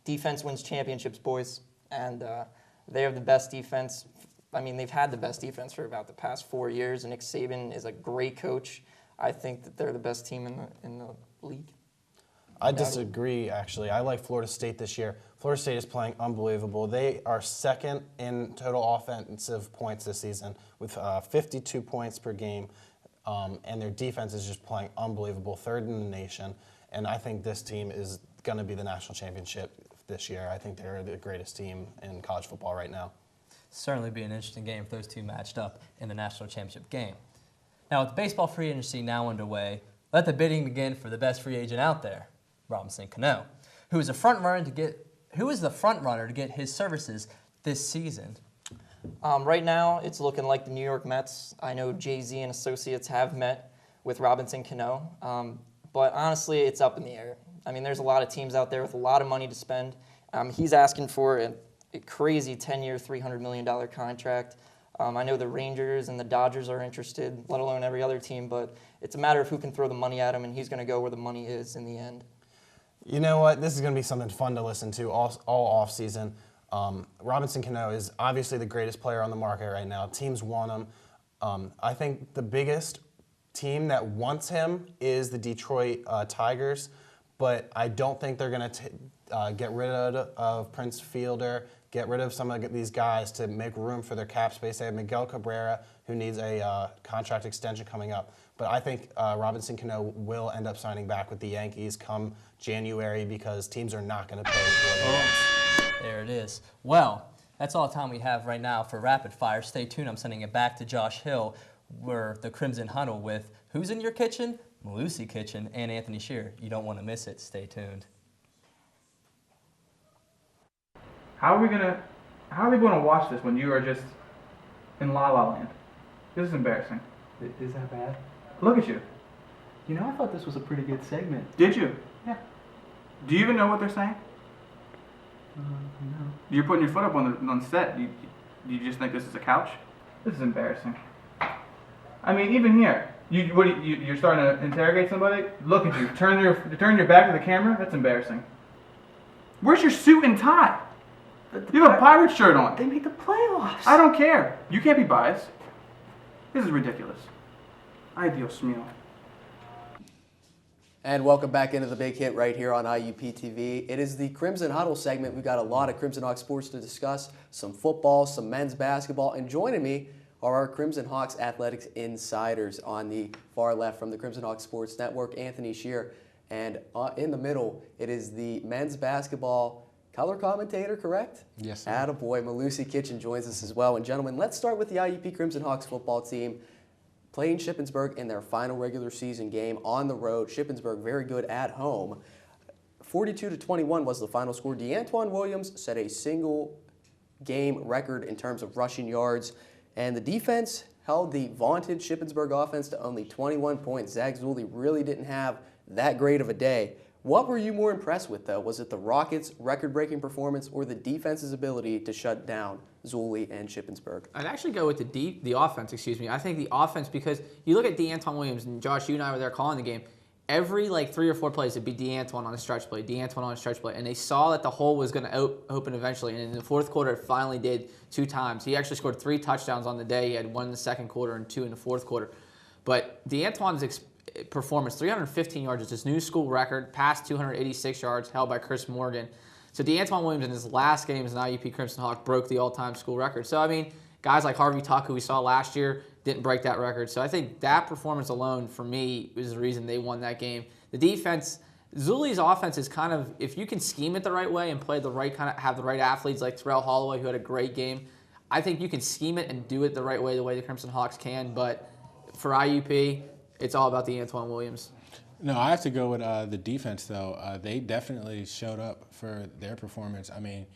Defense wins championships, boys, and they have the best defense. I mean, they've had the best defense for about the past 4 years, and Nick Saban is a great coach. I think that they're the best team in the league. I disagree, actually. I like Florida State this year. Florida State is playing unbelievable. They are second in total offensive points this season with 52 points per game, and their defense is just playing unbelievable, 3rd in the nation. and I think this team is going to be the national championship this year. I think they're the greatest team in college football right now. Certainly be an interesting game if those two matched up in the national championship game. Now, with baseball free agency now underway, let the bidding begin for the best free agent out there, Robinson Cano, who is the front runner to get his services this season. Right now, it's looking like the New York Mets. I know Jay-Z and associates have met with Robinson Cano, but honestly, it's up in the air. I mean, there's a lot of teams out there with a lot of money to spend. He's asking for a crazy 10-year, $300 million contract. I know the Rangers and the Dodgers are interested, let alone every other team, but it's a matter of who can throw the money at him, and he's going to go where the money is in the end. You know what? This is going to be something fun to listen to all offseason. Robinson Cano is obviously the greatest player on the market right now. Teams want him. I think the biggest team that wants him is the Detroit Tigers, but I don't think they're going to get rid of Prince Fielder, get rid of some of these guys to make room for their cap space. They have Miguel Cabrera, who needs a contract extension coming up. But I think Robinson Cano will end up signing back with the Yankees come January because teams are not going to pay what he wants. There it is. Well, that's all the time we have right now for Rapid Fire. Stay tuned. I'm sending it back to Josh Hill. We're the Crimson Huddle with Who's in Your Kitchen? Malusi Kitchen and Anthony Shearer. You don't want to miss it. Stay tuned. How are they going to watch this when you are just in La La Land? This is embarrassing. Is that bad? Look at you. You know, I thought this was a pretty good segment. Did you? Yeah. Do you even know what they're saying? No. You're putting your foot up on set. You just think this is a couch? This is embarrassing. I mean, even here, you're starting to interrogate somebody. Look at you. Turn your back to the camera. That's embarrassing. Where's your suit and tie? You have a Pirates shirt on. They made the playoffs. I don't care. You can't be biased. This is ridiculous. Ay, Dios mío. And welcome back into the Big Hit right here on IUP-TV. It is the Crimson Huddle segment. We've got a lot of Crimson Hawks sports to discuss, some football, some men's basketball, and joining me are our Crimson Hawks athletics insiders on the far left from the Crimson Hawks Sports Network, Anthony Shearer, and in the middle, it is the men's basketball color commentator, correct? Yes, sir. Attaboy, Malusi Kitchen joins us as well. And gentlemen, let's start with the IUP Crimson Hawks football team playing Shippensburg in their final regular season game on the road. Shippensburg very good at home. 42-21 was the final score. DeAntoine Williams set a single game record in terms of rushing yards, and the defense held the vaunted Shippensburg offense to only 21 points. Zach Zulli really didn't have that great of a day. What were you more impressed with, though? Was it the Rockets' record-breaking performance or the defense's ability to shut down Zulli and Shippensburg? I'd actually go with the offense, I think the offense, because you look at DeAntoine Williams, and Josh, you and I were there calling the game. Every 3 or 4 plays, it'd be DeAntoine on a stretch play, and they saw that the hole was going to open eventually. And in the fourth quarter, it finally did 2 times. He actually scored 3 touchdowns on the day. He had 1 in the second quarter and 2 in the fourth quarter. But DeAntoine's performance, 315 yards, is his new school record, past 286 yards, held by Chris Morgan. So DeAntoine Williams in his last game as an IUP Crimson Hawk broke the all-time school record. So, I mean, guys like Harvey Tuck, who we saw last year, didn't break that record. So I think that performance alone, for me, was the reason they won that game. The defense, Zulli's offense is kind of, if you can scheme it the right way and play the right have the right athletes like Terrell Holloway, who had a great game, I think you can scheme it and do it the right way, the way the Crimson Hawks can. But for IUP, it's all about DeAntoine Williams. No, I have to go with the defense, though. They definitely showed up for their performance. I mean,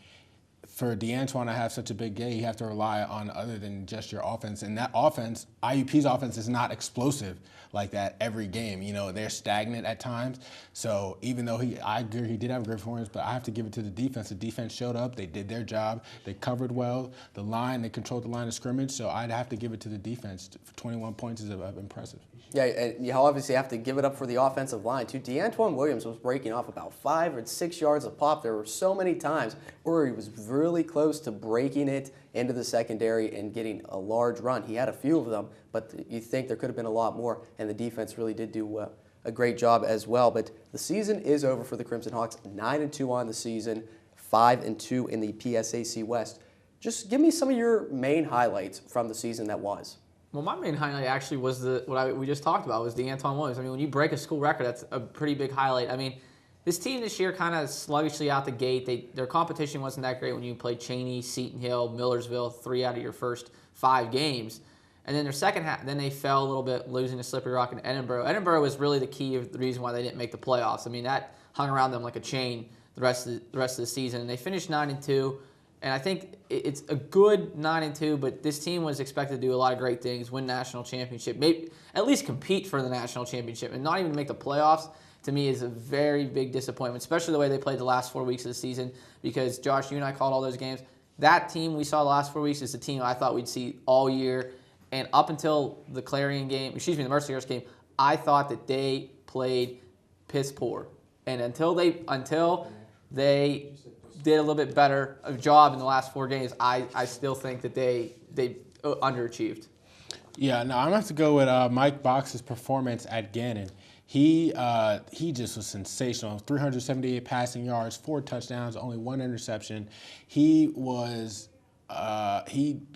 for DeAntoine to have such a big game, you have to rely on other than just your offense. And that offense, IUP's offense, is not explosive like that every game. You know, they're stagnant at times. So even though I agree he did have a great performance, but I have to give it to the defense. The defense showed up. They did their job. They covered well. They controlled the line of scrimmage. So I'd have to give it to the defense. 21 points is impressive. Yeah, and you obviously have to give it up for the offensive line, too. DeAntoine Williams was breaking off about 5 or 6 yards a pop. There were so many times where he was really close to breaking it into the secondary and getting a large run. He had a few of them, but you think there could have been a lot more, and the defense really did do a great job as well. But the season is over for the Crimson Hawks, 9-2 on the season, 5-2 in the PSAC West. Just give me some of your main highlights from the season that was. Well, my main highlight actually was we just talked about was the Antoine Williams. I mean, when you break a school record, that's a pretty big highlight. I mean, this team this year kind of sluggishly out the gate. Their competition wasn't that great when you played Cheney, Seton Hill, Millersville, 3 out of your first 5 games. And then their second half, then they fell a little bit, losing to Slippery Rock and Edinburgh. Edinburgh was really the key of the reason why they didn't make the playoffs. I mean, that hung around them like a chain the rest of the season. And they finished 9-2. And I think it's a good 9-2, but this team was expected to do a lot of great things, win national championship, maybe at least compete for the national championship, and not even make the playoffs. To me, is a very big disappointment, especially the way they played the last 4 weeks of the season. Because Josh, you and I called all those games. That team we saw the last 4 weeks is the team I thought we'd see all year. And up until the the Mercyhurst game, I thought that they played piss poor. And until they did a little bit better of a job in the last 4 games, I still think that they underachieved. Yeah, no, I'm going to have to go with Mike Box's performance at Gannon. He just was sensational. 378 passing yards, 4 touchdowns, only 1 interception. He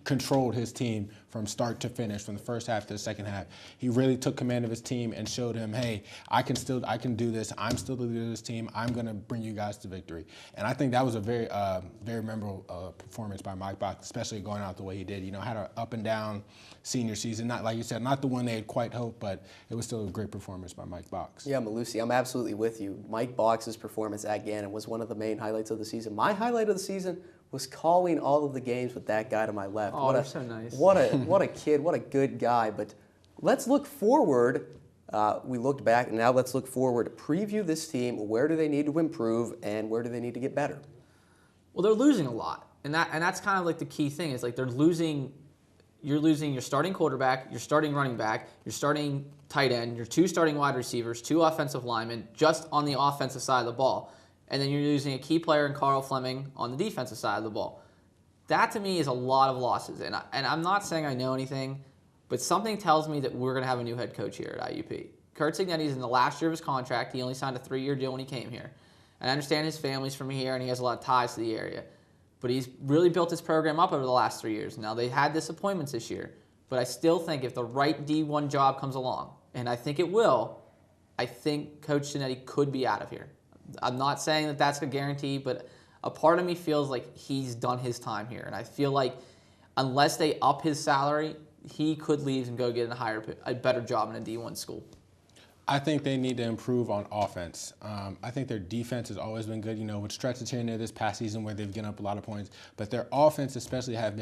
controlled his team from start to finish, from the first half to the second half. He really took command of his team and showed him, hey, I can do this. I'm still the leader of this team. I'm going to bring you guys to victory. And I think that was a very memorable performance by Mike Box, especially going out the way he did. You know, had an up and down senior season. Not, like you said, not the one they had quite hoped, but it was still a great performance by Mike Box. Yeah, Malusi, I'm absolutely with you. Mike Box's performance at Gannon was one of the main highlights of the season. My highlight of the season was calling all of the games with that guy to my left. Oh, they're so nice. What a kid, what a good guy. But let's look forward. We looked back, and now let's look forward. Preview this team. Where do they need to improve, and where do they need to get better? Well, they're losing a lot, and that's kind of like the key thing. Is like they're losing. You're losing your starting quarterback, your starting running back, your starting tight end, your 2 starting wide receivers, 2 offensive linemen, just on the offensive side of the ball. And then you're losing a key player in Carl Fleming on the defensive side of the ball. That, to me, is a lot of losses. And I'm not saying I know anything, but something tells me that we're going to have a new head coach here at IUP. Kurt Cignetti's in the last year of his contract. He only signed a 3-year deal when he came here. And I understand his family's from here, and he has a lot of ties to the area. But he's really built his program up over the last 3 years. Now, they had disappointments this year. But I still think if the right D1 job comes along, and I think it will, I think Coach Cignetti could be out of here. I'm not saying that that's a guarantee, but a part of me feels like he's done his time here. And I feel like unless they up his salary, he could leave and go get a better job in a D1 school. I think they need to improve on offense. I think their defense has always been good, you know, with stretches here and there this past season where they've given up a lot of points. But their offense especially have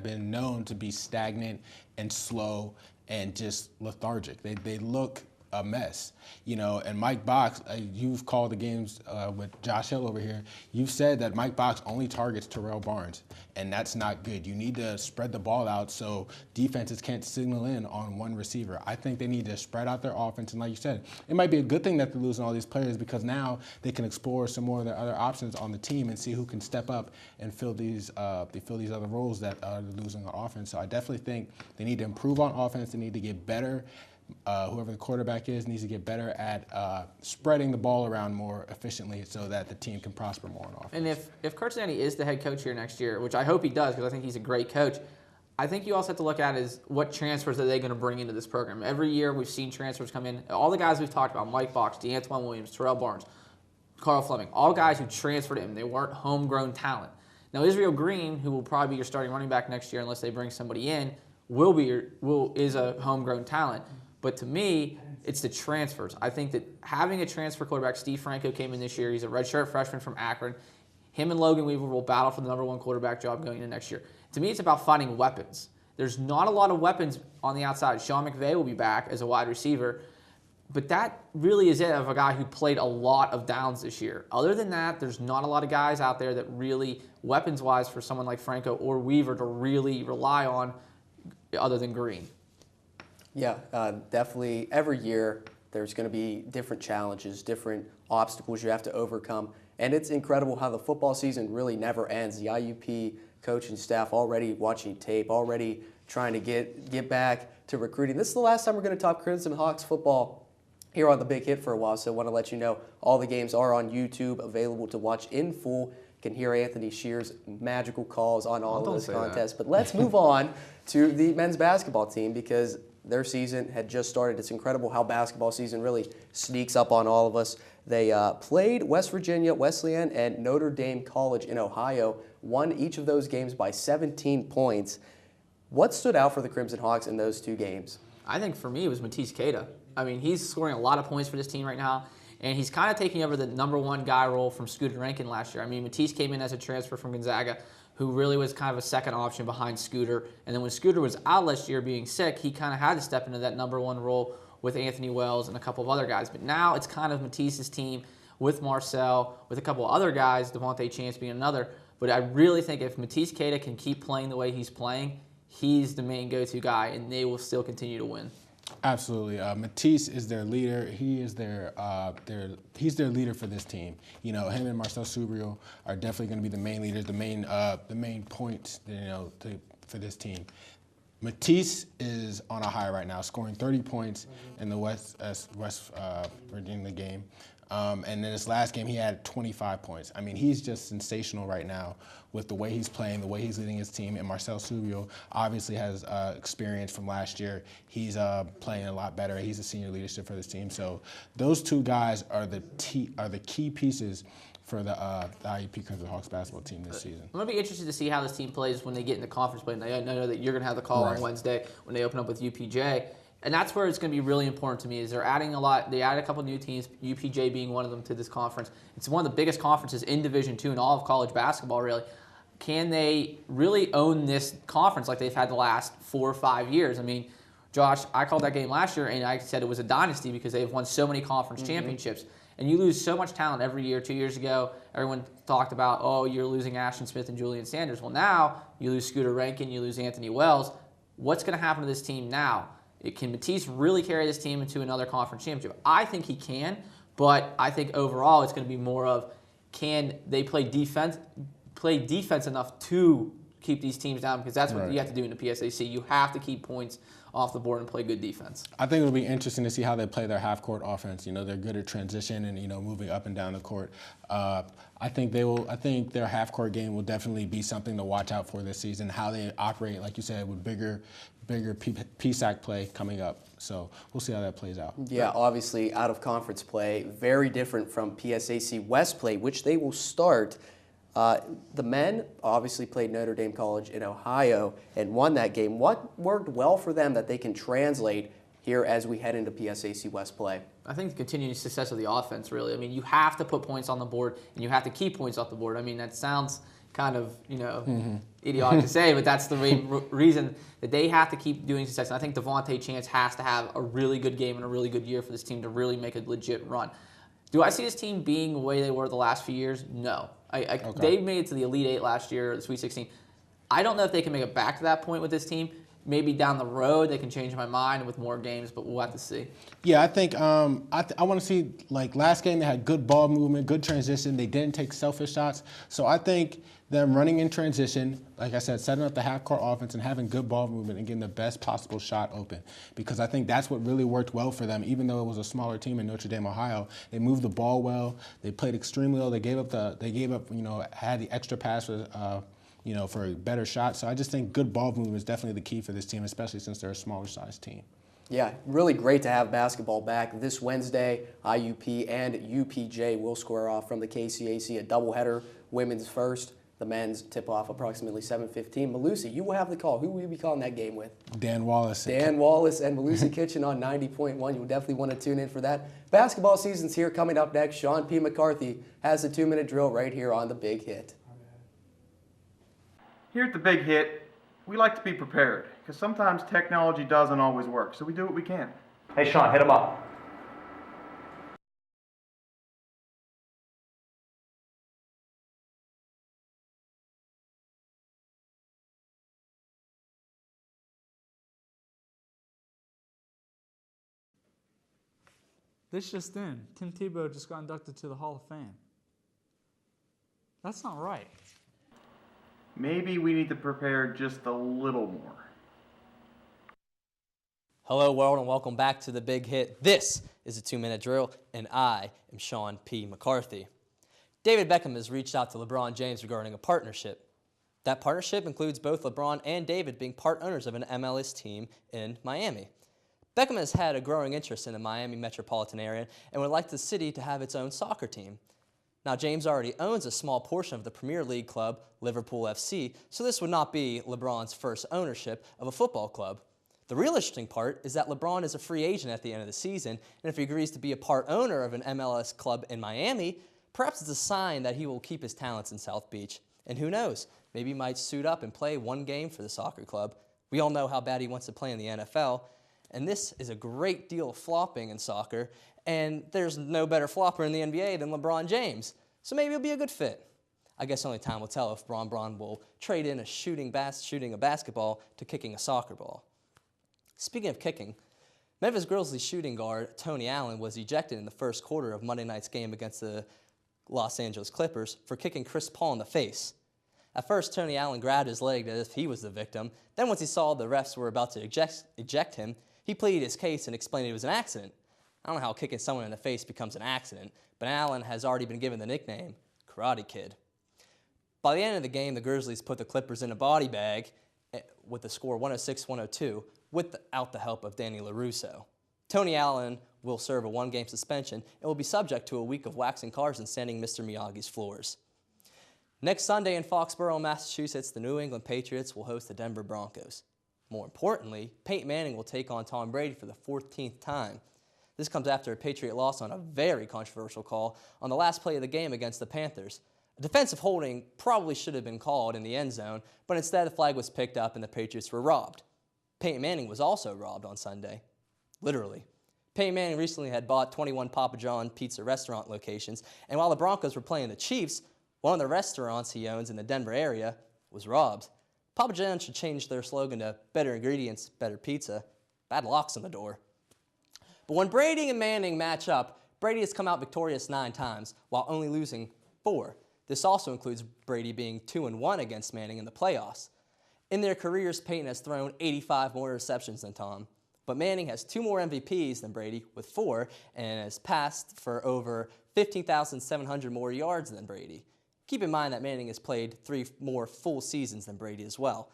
been known to be stagnant and slow and just lethargic. They look a mess, you know. And Mike Box, you've called the games with Josh Hill over here. You've said that Mike Box only targets Terrell Barnes, and that's not good. You need to spread the ball out so defenses can't signal in on one receiver. I think they need to spread out their offense, and like you said, it might be a good thing that they're losing all these players because now they can explore some more of their other options on the team and see who can step up and fill these other roles that they're losing on offense. So I definitely think they need to improve on offense. They need to get better. Whoever the quarterback is needs to get better at spreading the ball around more efficiently so that the team can prosper more on offense. And if Kurt Cignnetti is the head coach here next year, which I hope he does because I think he's a great coach, I think you also have to look at is what transfers are they going to bring into this program. Every year we've seen transfers come in. All the guys we've talked about, Mike Box, DeAntoine Williams, Terrell Barnes, Carl Fleming, all guys who transferred in. They weren't homegrown talent. Now Israel Green, who will probably be your starting running back next year unless they bring somebody in, is a homegrown talent. But to me, it's the transfers. I think that having a transfer quarterback, Steve Franco came in this year. He's a redshirt freshman from Akron. Him and Logan Weaver will battle for the #1 quarterback job going into next year. To me, it's about finding weapons. There's not a lot of weapons on the outside. Sean McVay will be back as a wide receiver. But that really is it of a guy who played a lot of downs this year. Other than that, there's not a lot of guys out there that really, weapons-wise, for someone like Franco or Weaver to really rely on other than Green. Yeah, definitely. Every year there's going to be different challenges, different obstacles you have to overcome. And it's incredible how the football season really never ends. The IUP coaching staff already watching tape, already trying to get back to recruiting. This is the last time we're going to talk Crimson Hawks football here on The Big Hit for a while. So I want to let you know all the games are on YouTube, available to watch in full. can hear Anthony Shear's magical calls on all of don't those say that. contests. But let's move on to the men's basketball team because their season had just started. It's incredible how basketball season really sneaks up on all of us. They played West Virginia, Wesleyan, and Notre Dame College in Ohio, won each of those games by 17 points. What stood out for the Crimson Hawks in those two games? I think for me it was Matisse Keita. I mean, he's scoring a lot of points for this team right now, and he's kind of taking over the #1 guy role from Scooter Rankin last year. I mean, Matisse came in as a transfer from Gonzaga, who really was kind of a second option behind Scooter. And then when Scooter was out last year being sick, he kind of had to step into that #1 role with Anthony Wells and a couple of other guys. But now it's kind of Matisse's team with Marcel, with a couple of other guys, Devontae Chance being another. But I really think if Matisse Keita can keep playing the way he's playing, he's the main go-to guy, and they will still continue to win. Absolutely. Matisse is their leader. He is he's their leader for this team. You know, him and Marcel Subriel are definitely going to be the main leaders, the main points, for this team. Matisse is on a high right now, scoring 30 points in the West Virginia game. And in his last game, he had 25 points. I mean, he's just sensational right now with the way he's playing, the way he's leading his team. And Marcel Subriel obviously has experience from last year. He's playing a lot better. He's a senior leadership for this team. So those two guys are the key pieces for the IUP Crimson Hawks basketball team this season. I'm going to be interested to see how this team plays when they get into conference play. And I know that you're going to have the call on Wednesday when they open up with UPJ. And that's where it's going to be really important to me is they're adding a lot. They added a couple new teams, UPJ being one of them, to this conference. It's one of the biggest conferences in Division II in all of college basketball, really. Can they really own this conference like they've had the last 4 or 5 years? I mean, Josh, I called that game last year, and I said it was a dynasty because they've won so many conference championships. And you lose so much talent every year. 2 years ago, everyone talked about, oh, you're losing Ashton Smith and Julian Sanders. Well, now you lose Scooter Rankin, you lose Anthony Wells. What's going to happen to this team now? Can Matisse really carry this team into another conference championship? I think he can, but I think overall it's going to be more of can they play defense enough to keep these teams down, because that's what you have to do in the PSAC. You have to keep points off the board and play good defense. I think it'll be interesting to see how they play their half-court offense. You know, they're good at transition and, moving up and down the court. I think their half-court game will definitely be something to watch out for this season, how they operate, like you said, with bigger PSAC play coming up. So we'll see how that plays out. Yeah, obviously out-of-conference play, very different from PSAC West play, which they will start. The men obviously played Notre Dame College in Ohio and won that game. What worked well for them that they can translate here as we head into PSAC West play? I think the continued success of the offense, really. I mean, you have to put points on the board, and you have to keep points off the board. I mean, that sounds kind of, idiotic to say, but that's the reason that they have to keep doing success. And I think Devontae Chance has to have a really good game and a really good year for this team to really make a legit run. Do I see this team being the way they were the last few years? No. They made it to the Elite Eight last year, the Sweet 16. I don't know if they can make it back to that point with this team. Maybe down the road they can change my mind with more games, but we'll have to see. Yeah, I think I want to see, like last game they had good ball movement, good transition. They didn't take selfish shots. So I think them running in transition, like I said, setting up the half-court offense and having good ball movement and getting the best possible shot open. Because I think that's what really worked well for them, even though it was a smaller team in Notre Dame, Ohio. They moved the ball well. They played extremely well. They gave up, had the extra pass for a better shot. So I just think good ball movement is definitely the key for this team, especially since they're a smaller size team. Yeah, really great to have basketball back. This Wednesday, IUP and UPJ will square off from the KCAC, a doubleheader, women's first. The men's tip off approximately 7:15. Malusi, you will have the call. Who will you be calling that game with? Dan Wallace. Dan Wallace and Malusi Kitchen on 90.1. You will definitely want to tune in for that. Basketball season's here. Coming up next, Sean P. McCarthy has the 2-minute drill right here on The Big Hit. Here at The Big Hit, we like to be prepared, because sometimes technology doesn't always work, so we do what we can. Hey Sean, hit him up. This just in, Tim Tebow just got inducted to the Hall of Fame. That's not right. Maybe we need to prepare just a little more. Hello, world, and welcome back to The Big Hit. This is a 2-minute drill, and I am Sean P. McCarthy. David Beckham has reached out to LeBron James regarding a partnership. That partnership includes both LeBron and David being part owners of an MLS team in Miami. Beckham has had a growing interest in the Miami metropolitan area and would like the city to have its own soccer team. Now, James already owns a small portion of the Premier League club, Liverpool FC, so this would not be LeBron's first ownership of a football club. The real interesting part is that LeBron is a free agent at the end of the season, and if he agrees to be a part owner of an MLS club in Miami, perhaps it's a sign that he will keep his talents in South Beach. And who knows, maybe he might suit up and play one game for the soccer club. We all know how bad he wants to play in the NFL, and this is a great deal of flopping in soccer, and there's no better flopper in the NBA than LeBron James, so maybe it'll be a good fit. I guess only time will tell if Bron will trade in shooting a basketball to kicking a soccer ball. Speaking of kicking, Memphis Grizzlies shooting guard Tony Allen was ejected in the first quarter of Monday night's game against the Los Angeles Clippers for kicking Chris Paul in the face. At first, Tony Allen grabbed his leg as if he was the victim. Then once he saw the refs were about to eject him, he pleaded his case and explained it was an accident. I don't know how kicking someone in the face becomes an accident, but Allen has already been given the nickname Karate Kid. By the end of the game, the Grizzlies put the Clippers in a body bag with the score 106-102 without the help of Danny LaRusso. Tony Allen will serve a one-game suspension and will be subject to a week of waxing cars and sanding Mr. Miyagi's floors. Next Sunday in Foxborough, Massachusetts, the New England Patriots will host the Denver Broncos. More importantly, Peyton Manning will take on Tom Brady for the 14th time. This comes after a Patriot loss on a very controversial call on the last play of the game against the Panthers. A defensive holding probably should have been called in the end zone, but instead the flag was picked up and the Patriots were robbed. Peyton Manning was also robbed on Sunday. Literally. Peyton Manning recently had bought 21 Papa John pizza restaurant locations, and while the Broncos were playing the Chiefs, one of the restaurants he owns in the Denver area was robbed. Papa John should change their slogan to better ingredients, better pizza. Bad locks on the door. But when Brady and Manning match up, Brady has come out victorious 9 times, while only losing 4. This also includes Brady being 2-1 against Manning in the playoffs. In their careers, Peyton has thrown 85 more receptions than Tom. But Manning has 2 more MVPs than Brady with 4 and has passed for over 15,700 more yards than Brady. Keep in mind that Manning has played 3 more full seasons than Brady as well.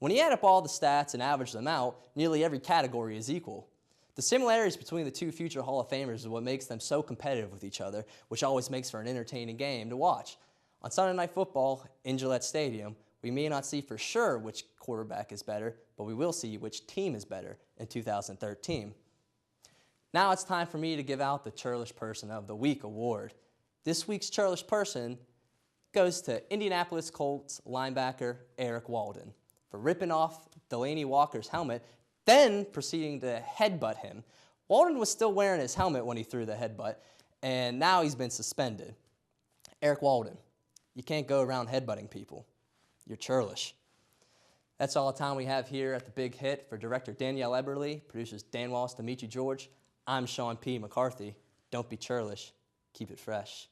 When you add up all the stats and average them out, nearly every category is equal. The similarities between the 2 future Hall of Famers is what makes them so competitive with each other, which always makes for an entertaining game to watch. On Sunday Night Football in Gillette Stadium, we may not see for sure which quarterback is better, but we will see which team is better in 2013. Now it's time for me to give out the Churlish Person of the Week award. This week's Churlish Person goes to Indianapolis Colts linebacker Eric Walden for ripping off Delaney Walker's helmet, then proceeding to headbutt him. Walden was still wearing his helmet when he threw the headbutt, and now he's been suspended. Eric Walden, you can't go around headbutting people. You're churlish. That's all the time we have here at The Big Hit. For Director Danielle Eberly, producers Dan Wallace, Dimitri George, I'm Sean P. McCarthy. Don't be churlish. Keep it fresh.